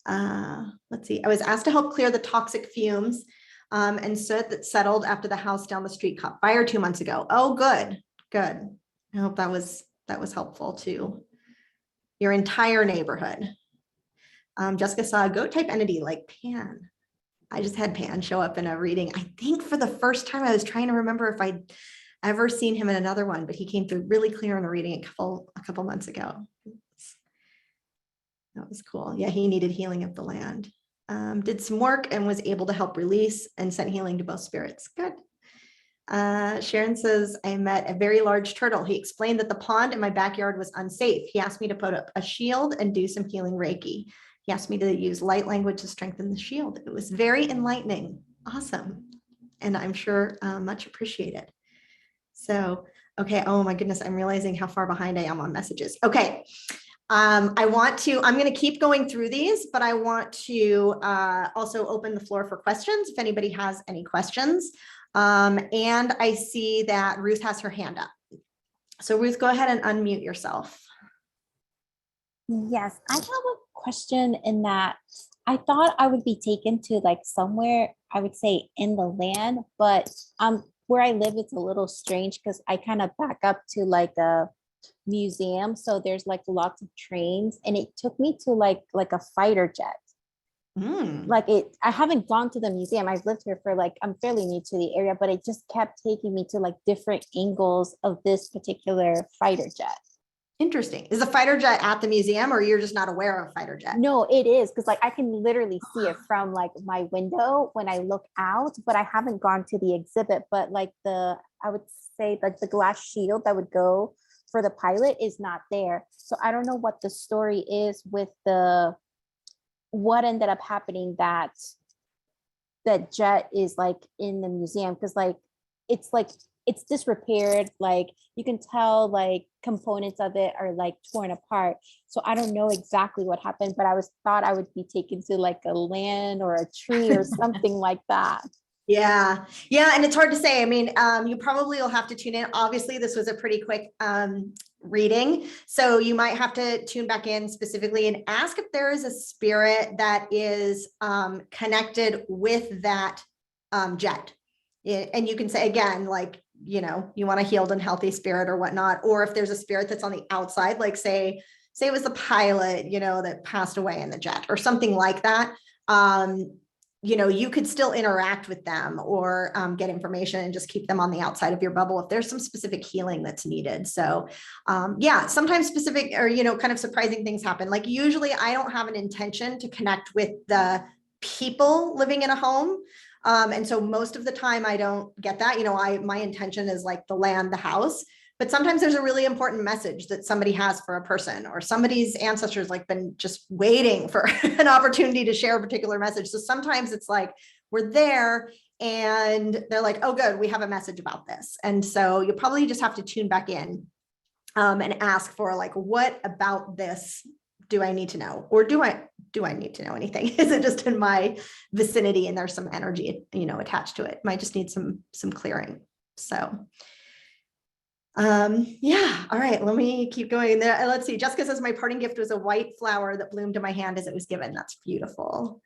Let's see. I was asked to help clear the toxic fumes and said that settled after the house down the street caught fire 2 months ago. Oh, good, good. I hope that was helpful to your entire neighborhood. Jessica saw a goat type entity like Pan. I just had Pan show up in a reading. I think for the first time, I was trying to remember if I'd ever seen him in another one, but he came through really clear in a reading a couple months ago. That was cool. Yeah, he needed healing of the land. Did some work and was able to help release and sent healing to both spirits. Good. Sharon says, I met a very large turtle. He explained that the pond in my backyard was unsafe. He asked me to put up a shield and do some healing Reiki. He asked me to use light language to strengthen the shield. It was very enlightening. Awesome. And I'm sure much appreciated. So, okay. Oh my goodness. I'm realizing how far behind I am on messages. Okay. I'm going to keep going through these, but I want to also open the floor for questions if anybody has any questions. And I see that Ruth has her hand up. So Ruth, go ahead and unmute yourself.
Yes, I have a question in that I thought I would be taken to like somewhere, I would say in the land, but where I live, it's a little strange because I kind of back up to like a museum. So there's like lots of trains and it took me to like a fighter jet. I haven't gone to the museum. I've lived here for I'm fairly new to the area, but it just kept taking me to like different angles of this particular fighter jet.
Interesting. Is the fighter jet at the museum or you're just not aware of a fighter jet?
No, it is because I can literally see it from my window when I look out, but I haven't gone to the exhibit. But I would say the glass shield that would go for the pilot is not there. So I don't know what the story is with what ended up happening that jet is in the museum because it's disrepaired. You can tell components of it are torn apart. So I don't know exactly what happened, but I thought I would be taken to a land or a tree or something like that.
Yeah. And it's hard to say. I mean, you probably will have to tune in. Obviously, this was a pretty quick reading. So you might have to tune back in specifically and ask if there is a spirit that is connected with that jet. And you can say, again, you want a healed and healthy spirit or whatnot, or if there's a spirit that's on the outside, say it was the pilot, that passed away in the jet or something like that. You could still interact with them or get information and just keep them on the outside of your bubble if there's some specific healing that's needed. So sometimes specific or, kind of surprising things happen. Usually I don't have an intention to connect with the people living in a home. And so most of the time I don't get that, my intention is the land, the house, but sometimes there's a really important message that somebody has for a person or somebody's ancestors been just waiting for an opportunity to share a particular message. So sometimes it's we're there and they're oh, good, we have a message about this. And so you probably just have to tune back in and ask for what about this do I need to know? Or do I need to know anything? Is it just in my vicinity and there's some energy, attached to it? Might just need some clearing. So, yeah. All right. Let me keep going there. Let's see. Jessica says my parting gift was a white flower that bloomed in my hand as it was given. That's beautiful.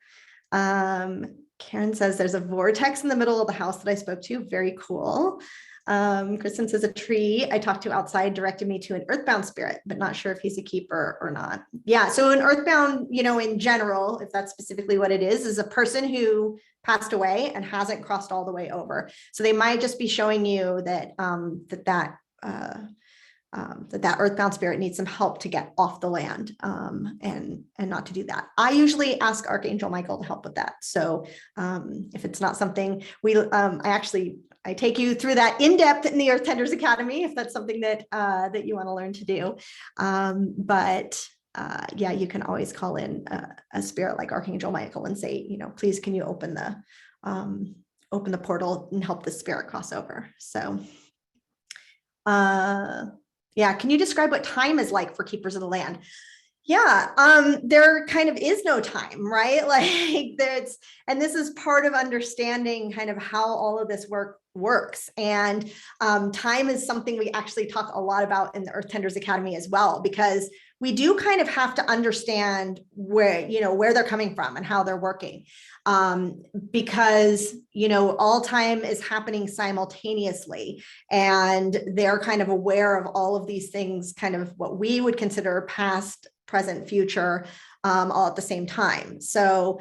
Karen says there's a vortex in the middle of the house that I spoke to. Very cool. Kristen says a tree I talked to outside directed me to an earthbound spirit, but not sure if he's a keeper or not. Yeah. So an earthbound, in general, if that's specifically what it is a person who passed away and hasn't crossed all the way over. So they might just be showing you that, that earthbound spirit needs some help to get off the land and not to do that. I usually ask Archangel Michael to help with that. So if it's not something I take you through that in depth in the Earth Tenders Academy, if that's something that that you want to learn to do. Yeah, you can always call in a spirit like Archangel Michael and say, please, can you open the portal and help the spirit cross over? So, yeah, can you describe what time is like for keepers of the land? Yeah, there kind of is no time, right? And this is part of understanding kind of how all of this works. And time is something we actually talk a lot about in the Earth Tenders Academy as well, because we do kind of have to understand where, where they're coming from and how they're working. Because, all time is happening simultaneously, and they're kind of aware of all of these things, kind of what we would consider past, present, future, all at the same time. So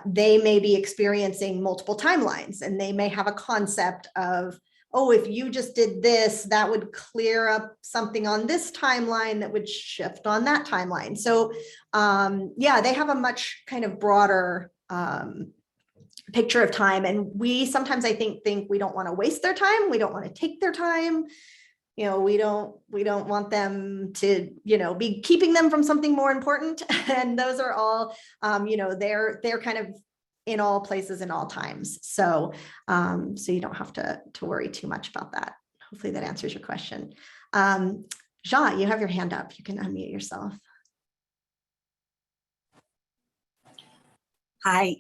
they may be experiencing multiple timelines, and they may have a concept of, oh, if you just did this, that would clear up something on this timeline that would shift on that timeline. So yeah, they have a much kind of broader picture of time. And we sometimes, I think we don't want to waste their time. We don't want to take their time. We don't want them to, be keeping them from something more important. And those are all, they're kind of in all places and all times. So, so you don't have to worry too much about that. Hopefully that answers your question. Jean, you have your hand up. You can unmute yourself.
Hi.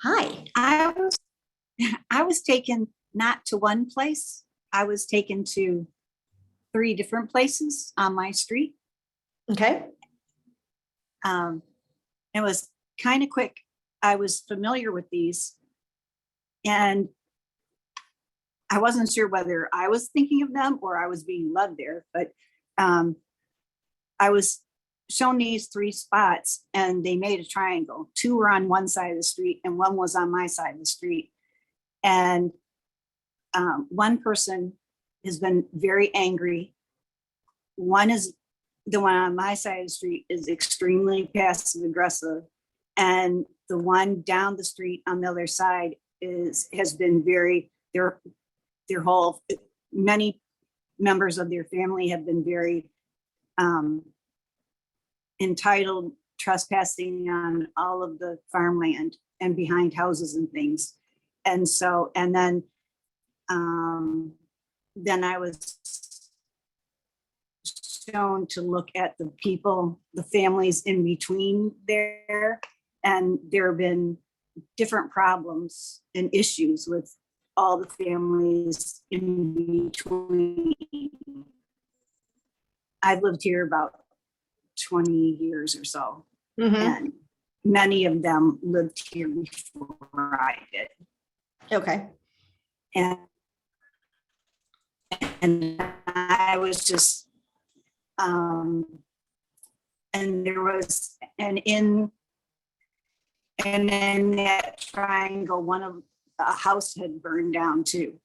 Hi.
I was taken not to one place. I was taken to 3 different places on my street.
Okay.
It was kind of quick. I was familiar with these, and I wasn't sure whether I was thinking of them or I was being led there, but I was shown these 3 spots, and they made a triangle. 2 were on one side of the street and 1 was on my side of the street. And one person has been very angry. One is the one on my side of the street is extremely passive aggressive, and the one down the street on the other side has been very, their whole, many members of their family have been very entitled, trespassing on all of the farmland and behind houses and things. And so, and then I was shown to look at the people, the families in between there, and there have been different problems and issues with all the families in between. I've lived here about 20 years or so, and many of them lived here before I did.
Okay.
And I was just, and there was, and in that triangle, one of a house had burned down too.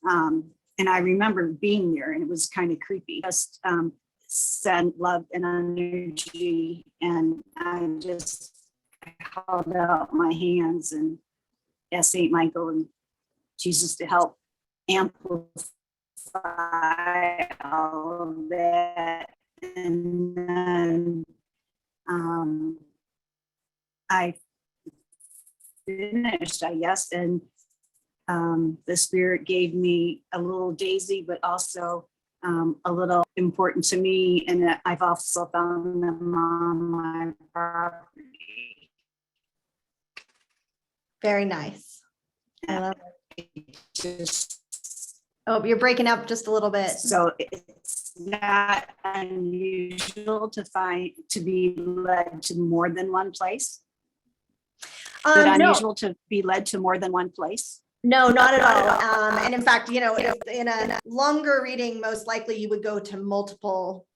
And I remember being there, and it was kind of creepy. Just sent love and energy, and I just held out my hands and asked Saint Michael and Jesus to help amplify all of that. And then I finished, I guess, and the Spirit gave me a little daisy, but also a little important to me, and I've also found them on my property.
Very nice. I love
it. Just,
oh, you're breaking up just a little bit.
So it's not unusual to be led to more than one place. Is it unusual to be led to more than one place?
No, not at all. And in fact, if in a longer reading, most likely you would go to multiple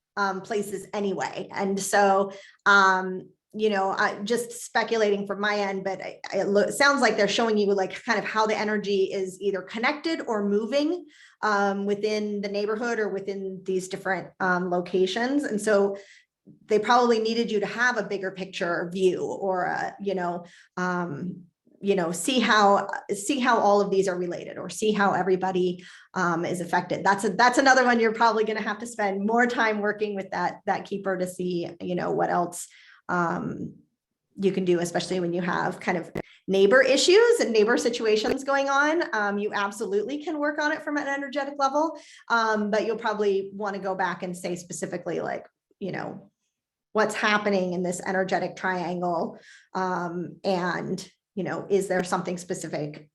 places anyway. And so, I just speculating from my end, but it sounds like they're showing you like kind of how the energy is either connected or moving within the neighborhood or within these different locations. And so they probably needed you to have a bigger picture view, or see how all of these are related, or see how everybody is affected. That's another one you're probably going to have to spend more time working with that keeper to see, what else you can do, especially when you have kind of neighbor issues and neighbor situations going on. You absolutely can work on it from an energetic level, but you'll probably want to go back and say specifically, like, what's happening in this energetic triangle, and is there something specific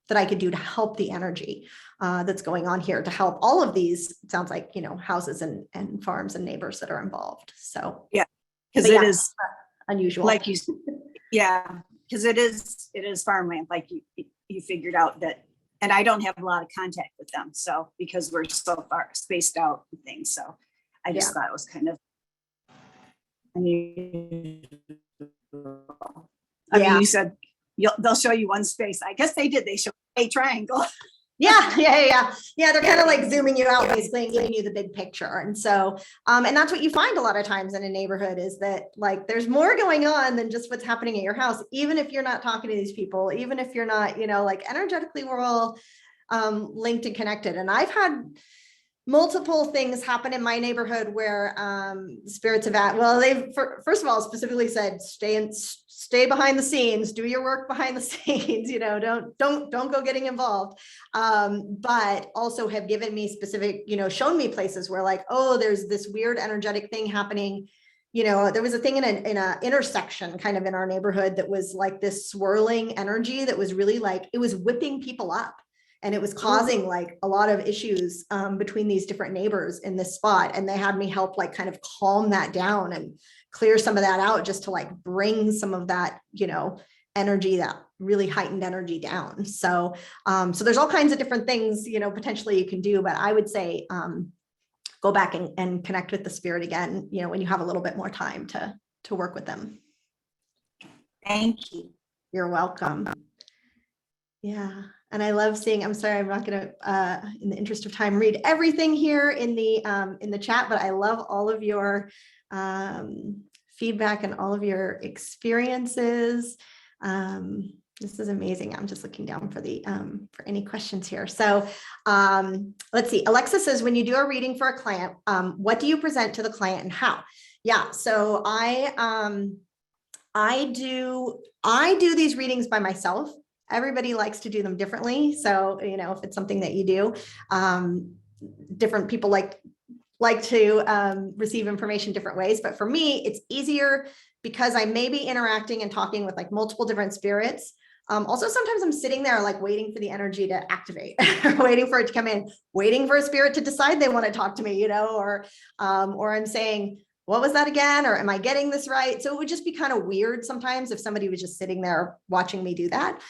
that I could do to help the energy that's going on here, to help all of these, it sounds like, you know, houses and farms and neighbors that are involved. So
Yeah, because
but
it
yeah,
is
unusual.
like you, yeah, because it is farmland, like you figured out that, and I don't have a lot of contact with them, so because we're so far spaced out and things, so I just thought it was kind of unusual. I mean, you said they'll show you one space. I guess they did. They showed a triangle.
Yeah. They're kind of like zooming you out basically and giving you the big picture. And so, and that's what you find a lot of times in a neighborhood is that like, there's more going on than just what's happening at your house. Even if you're not talking to these people, even if you're not, you know, like energetically, we're all linked and connected. And I've had multiple things happen in my neighborhood where spirits have they've first of all specifically said stay behind the scenes, do your work behind the scenes, you know, don't go getting involved, but also have given me specific, you know, shown me places where like, oh, there's this weird energetic thing happening. You know, there was a thing in a intersection kind of in our neighborhood that was like this swirling energy that was really like, it was whipping people up. And it was causing like a lot of issues between these different neighbors in this spot. And they had me help like kind of calm that down and clear some of that out just to like bring some of that, you know, energy, that really heightened energy down. So, so there's all kinds of different things, you know, potentially you can do, but I would say go back and connect with the spirit again, you know, when you have a little bit more time to work with them.
Thank you.
You're welcome. Yeah. And I love seeing, I'm sorry, I'm not going to, in the interest of time, read everything here in the chat, but I love all of your feedback and all of your experiences. This is amazing. I'm just looking down for the, for any questions here. So let's see. Alexa says, when you do a reading for a client, what do you present to the client and how? Yeah. So I do these readings by myself. Everybody likes to do them differently. So, you know, if it's something that you do, different people like to receive information different ways. But for me, it's easier because I may be interacting and talking with like multiple different spirits. Also, sometimes I'm sitting there like waiting for the energy to activate, waiting for it to come in, waiting for a spirit to decide they want to talk to me, you know, or I'm saying, what was that again? Or am I getting this right? So it would just be kind of weird sometimes if somebody was just sitting there watching me do that.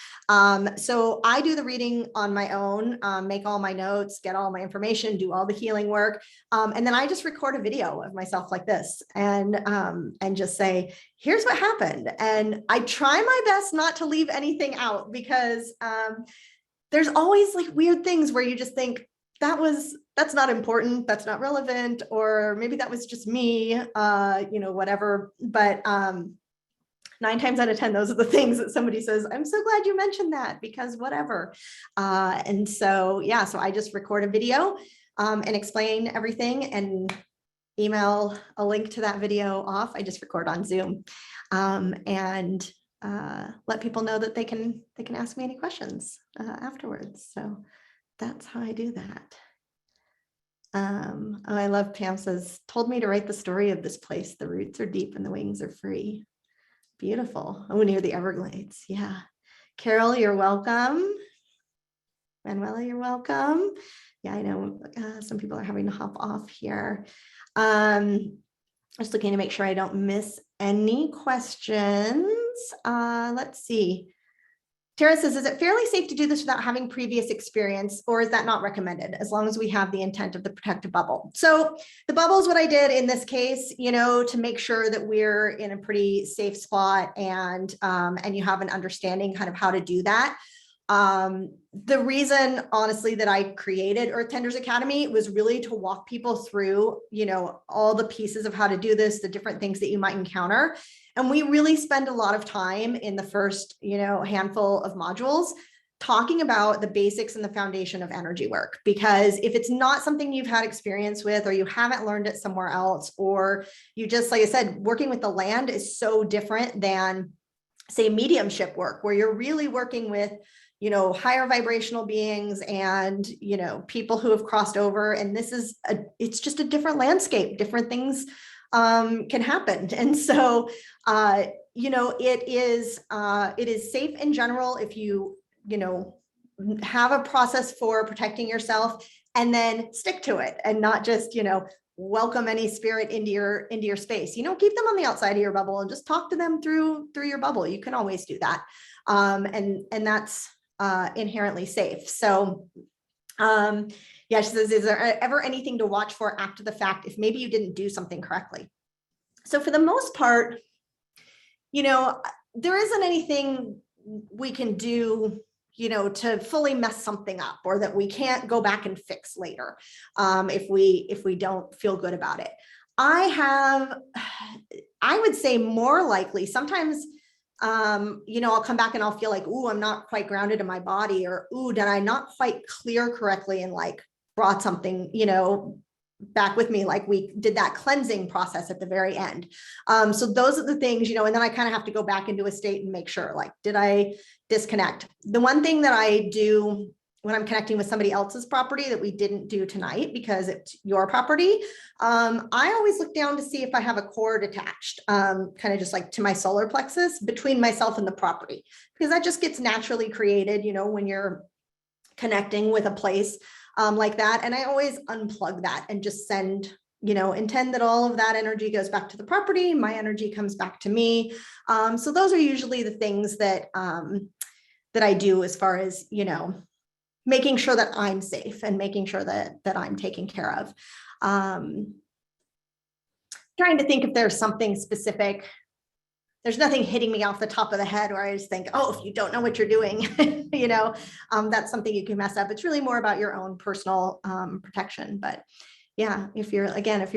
So I do the reading on my own, make all my notes, get all my information, do all the healing work. And then I just record a video of myself like this and just say, here's what happened. And I try my best not to leave anything out because there's always like weird things where you just think, that's not important, that's not relevant, or maybe that was just me, you know, whatever. But 9 times out of 10, those are the things that somebody says, I'm so glad you mentioned that because whatever. And so, yeah, so I just record a video and explain everything and email a link to that video off. I just record on Zoom and let people know that they can ask me any questions afterwards. So that's how I do that. Oh, I love Pam says, told me to write the story of this place. The roots are deep and the wings are free. Beautiful. Oh, near the Everglades. Yeah. Carol, you're welcome. Manuela, you're welcome. Yeah, I know some people are having to hop off here. Just looking to make sure I don't miss any questions. Let's see. Tara says, is it fairly safe to do this without having previous experience, or is that not recommended as long as we have the intent of the protective bubble? So the bubble is what I did in this case, you know, to make sure that we're in a pretty safe spot and you have an understanding kind of how to do that. The reason, honestly, that I created Earth Tenders Academy was really to walk people through, you know, all the pieces of how to do this, the different things that you might encounter. And we really spend a lot of time in the first, you know, handful of modules talking about the basics and the foundation of energy work. Because if it's not something you've had experience with, or you haven't learned it somewhere else, or you just, like I said, working with the land is so different than, say, mediumship work, where you're really working with, you know, higher vibrational beings and, you know, people who have crossed over. And this is it's just a different landscape, different things can happen. And so, you know, it is safe in general if you know, have a process for protecting yourself and then stick to it and not just, welcome any spirit into your space. Keep them on the outside of your bubble and just talk to them through your bubble. You can always do that. And that's inherently safe. So yeah, she says, is there ever anything to watch for after the fact if maybe you didn't do something correctly? So for the most part, there isn't anything we can do, to fully mess something up, or that we can't go back and fix later if we don't feel good about it. I would say more likely sometimes, I'll come back and I'll feel like, ooh, I'm not quite grounded in my body, or ooh, did I not quite clear correctly and like brought something, back with me, like we did that cleansing process at the very end. So those are the things, and then I kind of have to go back into a state and make sure, like, did I disconnect? The one thing that I do when I'm connecting with somebody else's property that we didn't do tonight because it's your property, I always look down to see if I have a cord attached, kind of just like to my solar plexus between myself and the property, because that just gets naturally created, when you're connecting with a place like that. And I always unplug that and just send, intend that all of that energy goes back to the property. My energy comes back to me. So those are usually the things that I do as far as, making sure that I'm safe and making sure that I'm taken care of. Trying to think if there's something specific. There's nothing hitting me off the top of the head where I just think, oh, if you don't know what you're doing, that's something you can mess up. It's really more about your own personal protection. But yeah, if you're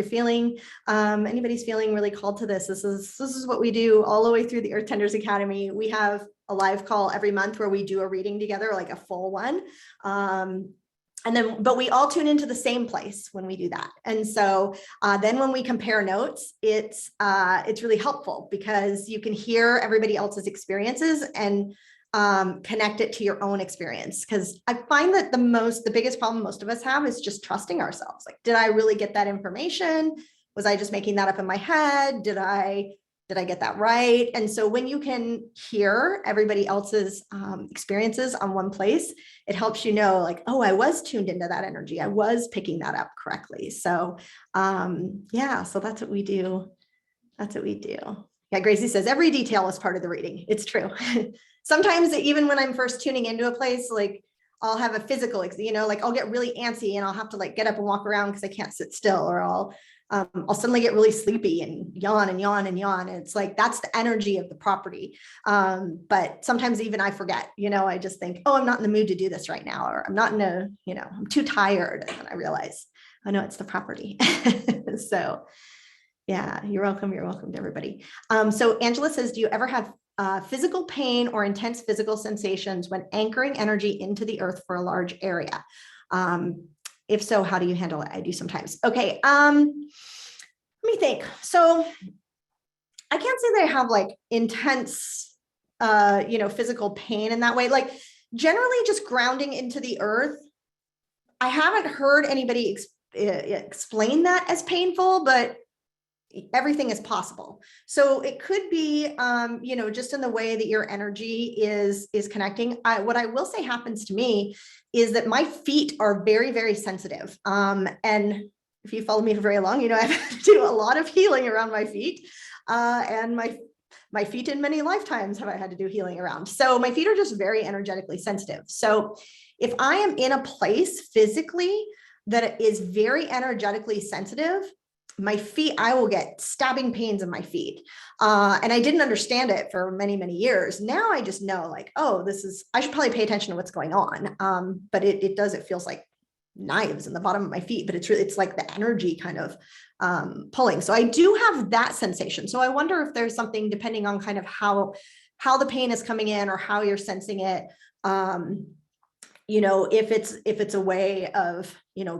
feeling, anybody's feeling really called to this is what we do all the way through the Earth Tenders Academy. We have a live call every month where we do a reading together, like a full one. But we all tune into the same place when we do that. And so then when we compare notes, it's really helpful because you can hear everybody else's experiences and connect it to your own experience. Because I find that the biggest problem most of us have is just trusting ourselves. Like, did I really get that information? Was I just making that up in my head? Did I get that right? And so when you can hear everybody else's experiences on one place, it helps you know, like, oh, I was tuned into that energy. I was picking that up correctly. So yeah, so that's what we do. That's what we do. Yeah, Gracie says every detail is part of the reading. It's true. Sometimes even when I'm first tuning into a place, like I'll have a physical, like I'll get really antsy and I'll have to like get up and walk around because I can't sit still, or I'll suddenly get really sleepy and yawn and yawn and yawn. And it's like, that's the energy of the property. But sometimes even I forget, I just think, oh, I'm not in the mood to do this right now. Or I'm not in I'm too tired. And then I realize, oh no, it's the property. So yeah, you're welcome. You're welcome to everybody. So Angela says, do you ever have physical pain or intense physical sensations when anchoring energy into the earth for a large area? If so, how do you handle it? I do sometimes. Okay. Let me think. So I can't say that I have like intense, physical pain in that way. Like generally just grounding into the earth. I haven't heard anybody explain that as painful, but everything is possible. So it could be, just in the way that your energy is connecting. What I will say happens to me is that my feet are very, very sensitive. And if you follow me for very long, I've had to do a lot of healing around my feet, and my feet in many lifetimes have I had to do healing around. So my feet are just very energetically sensitive. So if I am in a place physically that is very energetically sensitive, my feet, I will get stabbing pains in my feet. And I didn't understand it for many, many years. Now I just know like, oh, I should probably pay attention to what's going on. But it feels like knives in the bottom of my feet, but it's like the energy kind of pulling. So I do have that sensation. So I wonder if there's something depending on kind of how the pain is coming in or how you're sensing it. If it's a way of,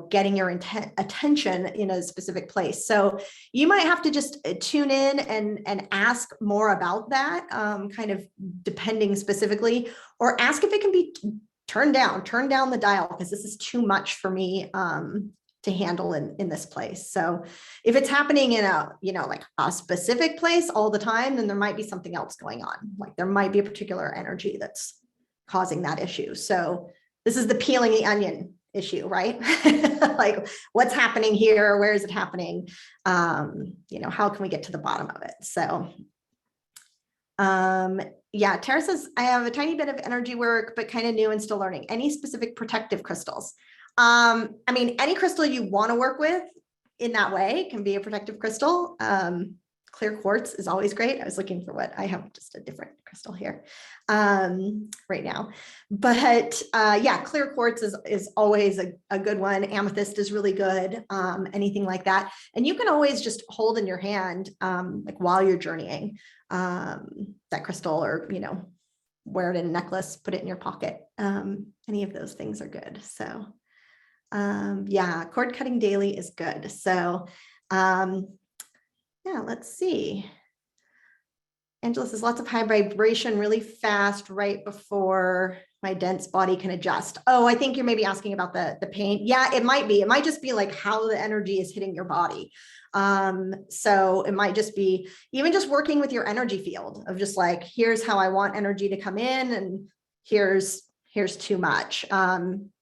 getting your attention in a specific place. So you might have to just tune in and ask more about that, kind of depending specifically, or ask if it can be turn down the dial, because this is too much for me to handle in this place. So if it's happening in like a specific place all the time, then there might be something else going on. Like there might be a particular energy that's causing that issue. So this is the peeling the onion issue, right? Like what's happening here? Where is it happening? You know, how can we get to the bottom of it? So, yeah, Tara says, I have a tiny bit of energy work, but kind of new and still learning. Any specific protective crystals? I mean, any crystal you want to work with in that way can be a protective crystal. Clear quartz is always great. I was looking for what I have, just a different crystal here right now. But yeah, clear quartz is always a good one. Amethyst is really good. Anything like that. And you can always just hold in your hand, like while you're journeying, that crystal, or, you know, wear it in a necklace, put it in your pocket. Any of those things are good. So yeah, cord cutting daily is good. So yeah, let's see. Angela says lots of high vibration really fast right before my dense body can adjust. Oh, I think you're maybe asking about the pain. Yeah, it might be. It might just be like how the energy is hitting your body. So it might just be even just working with your energy field of just like, here's how I want energy to come in, and here's too much.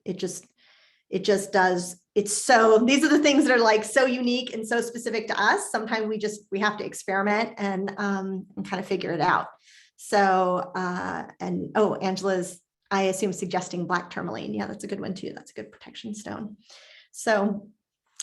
It just does. It's so, these are the things that are like so unique and so specific to us. Sometimes we have to experiment and kind of figure it out. So, and oh, Angela's, I assume, suggesting black tourmaline. Yeah, that's a good one too. That's a good protection stone. So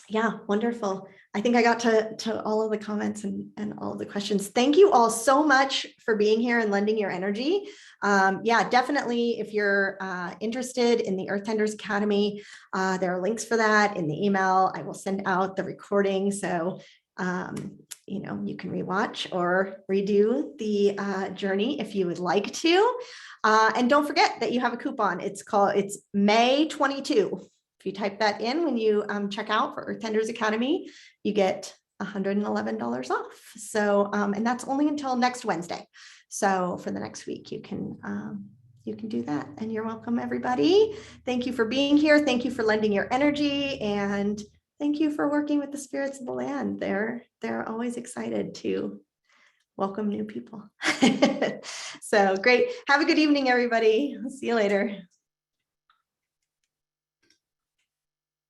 yeah, wonderful. I think I got to all of the comments and all of the questions. Thank you all so much for being here and lending your energy. Yeah, definitely. If you're interested in the Earth Tenders Academy, there are links for that in the email. I will send out the recording. So, you know, you can rewatch or redo the journey if you would like to. And don't forget that you have a coupon. It's May 22. If you type that in when you check out for Earth Tenders Academy, you get $111 off. So, and that's only until next Wednesday. So for the next week, you can do that. And you're welcome, everybody. Thank you for being here. Thank you for lending your energy, and thank you for working with the spirits of the land. They're always excited to welcome new people. So great. Have a good evening, everybody. I'll see you later.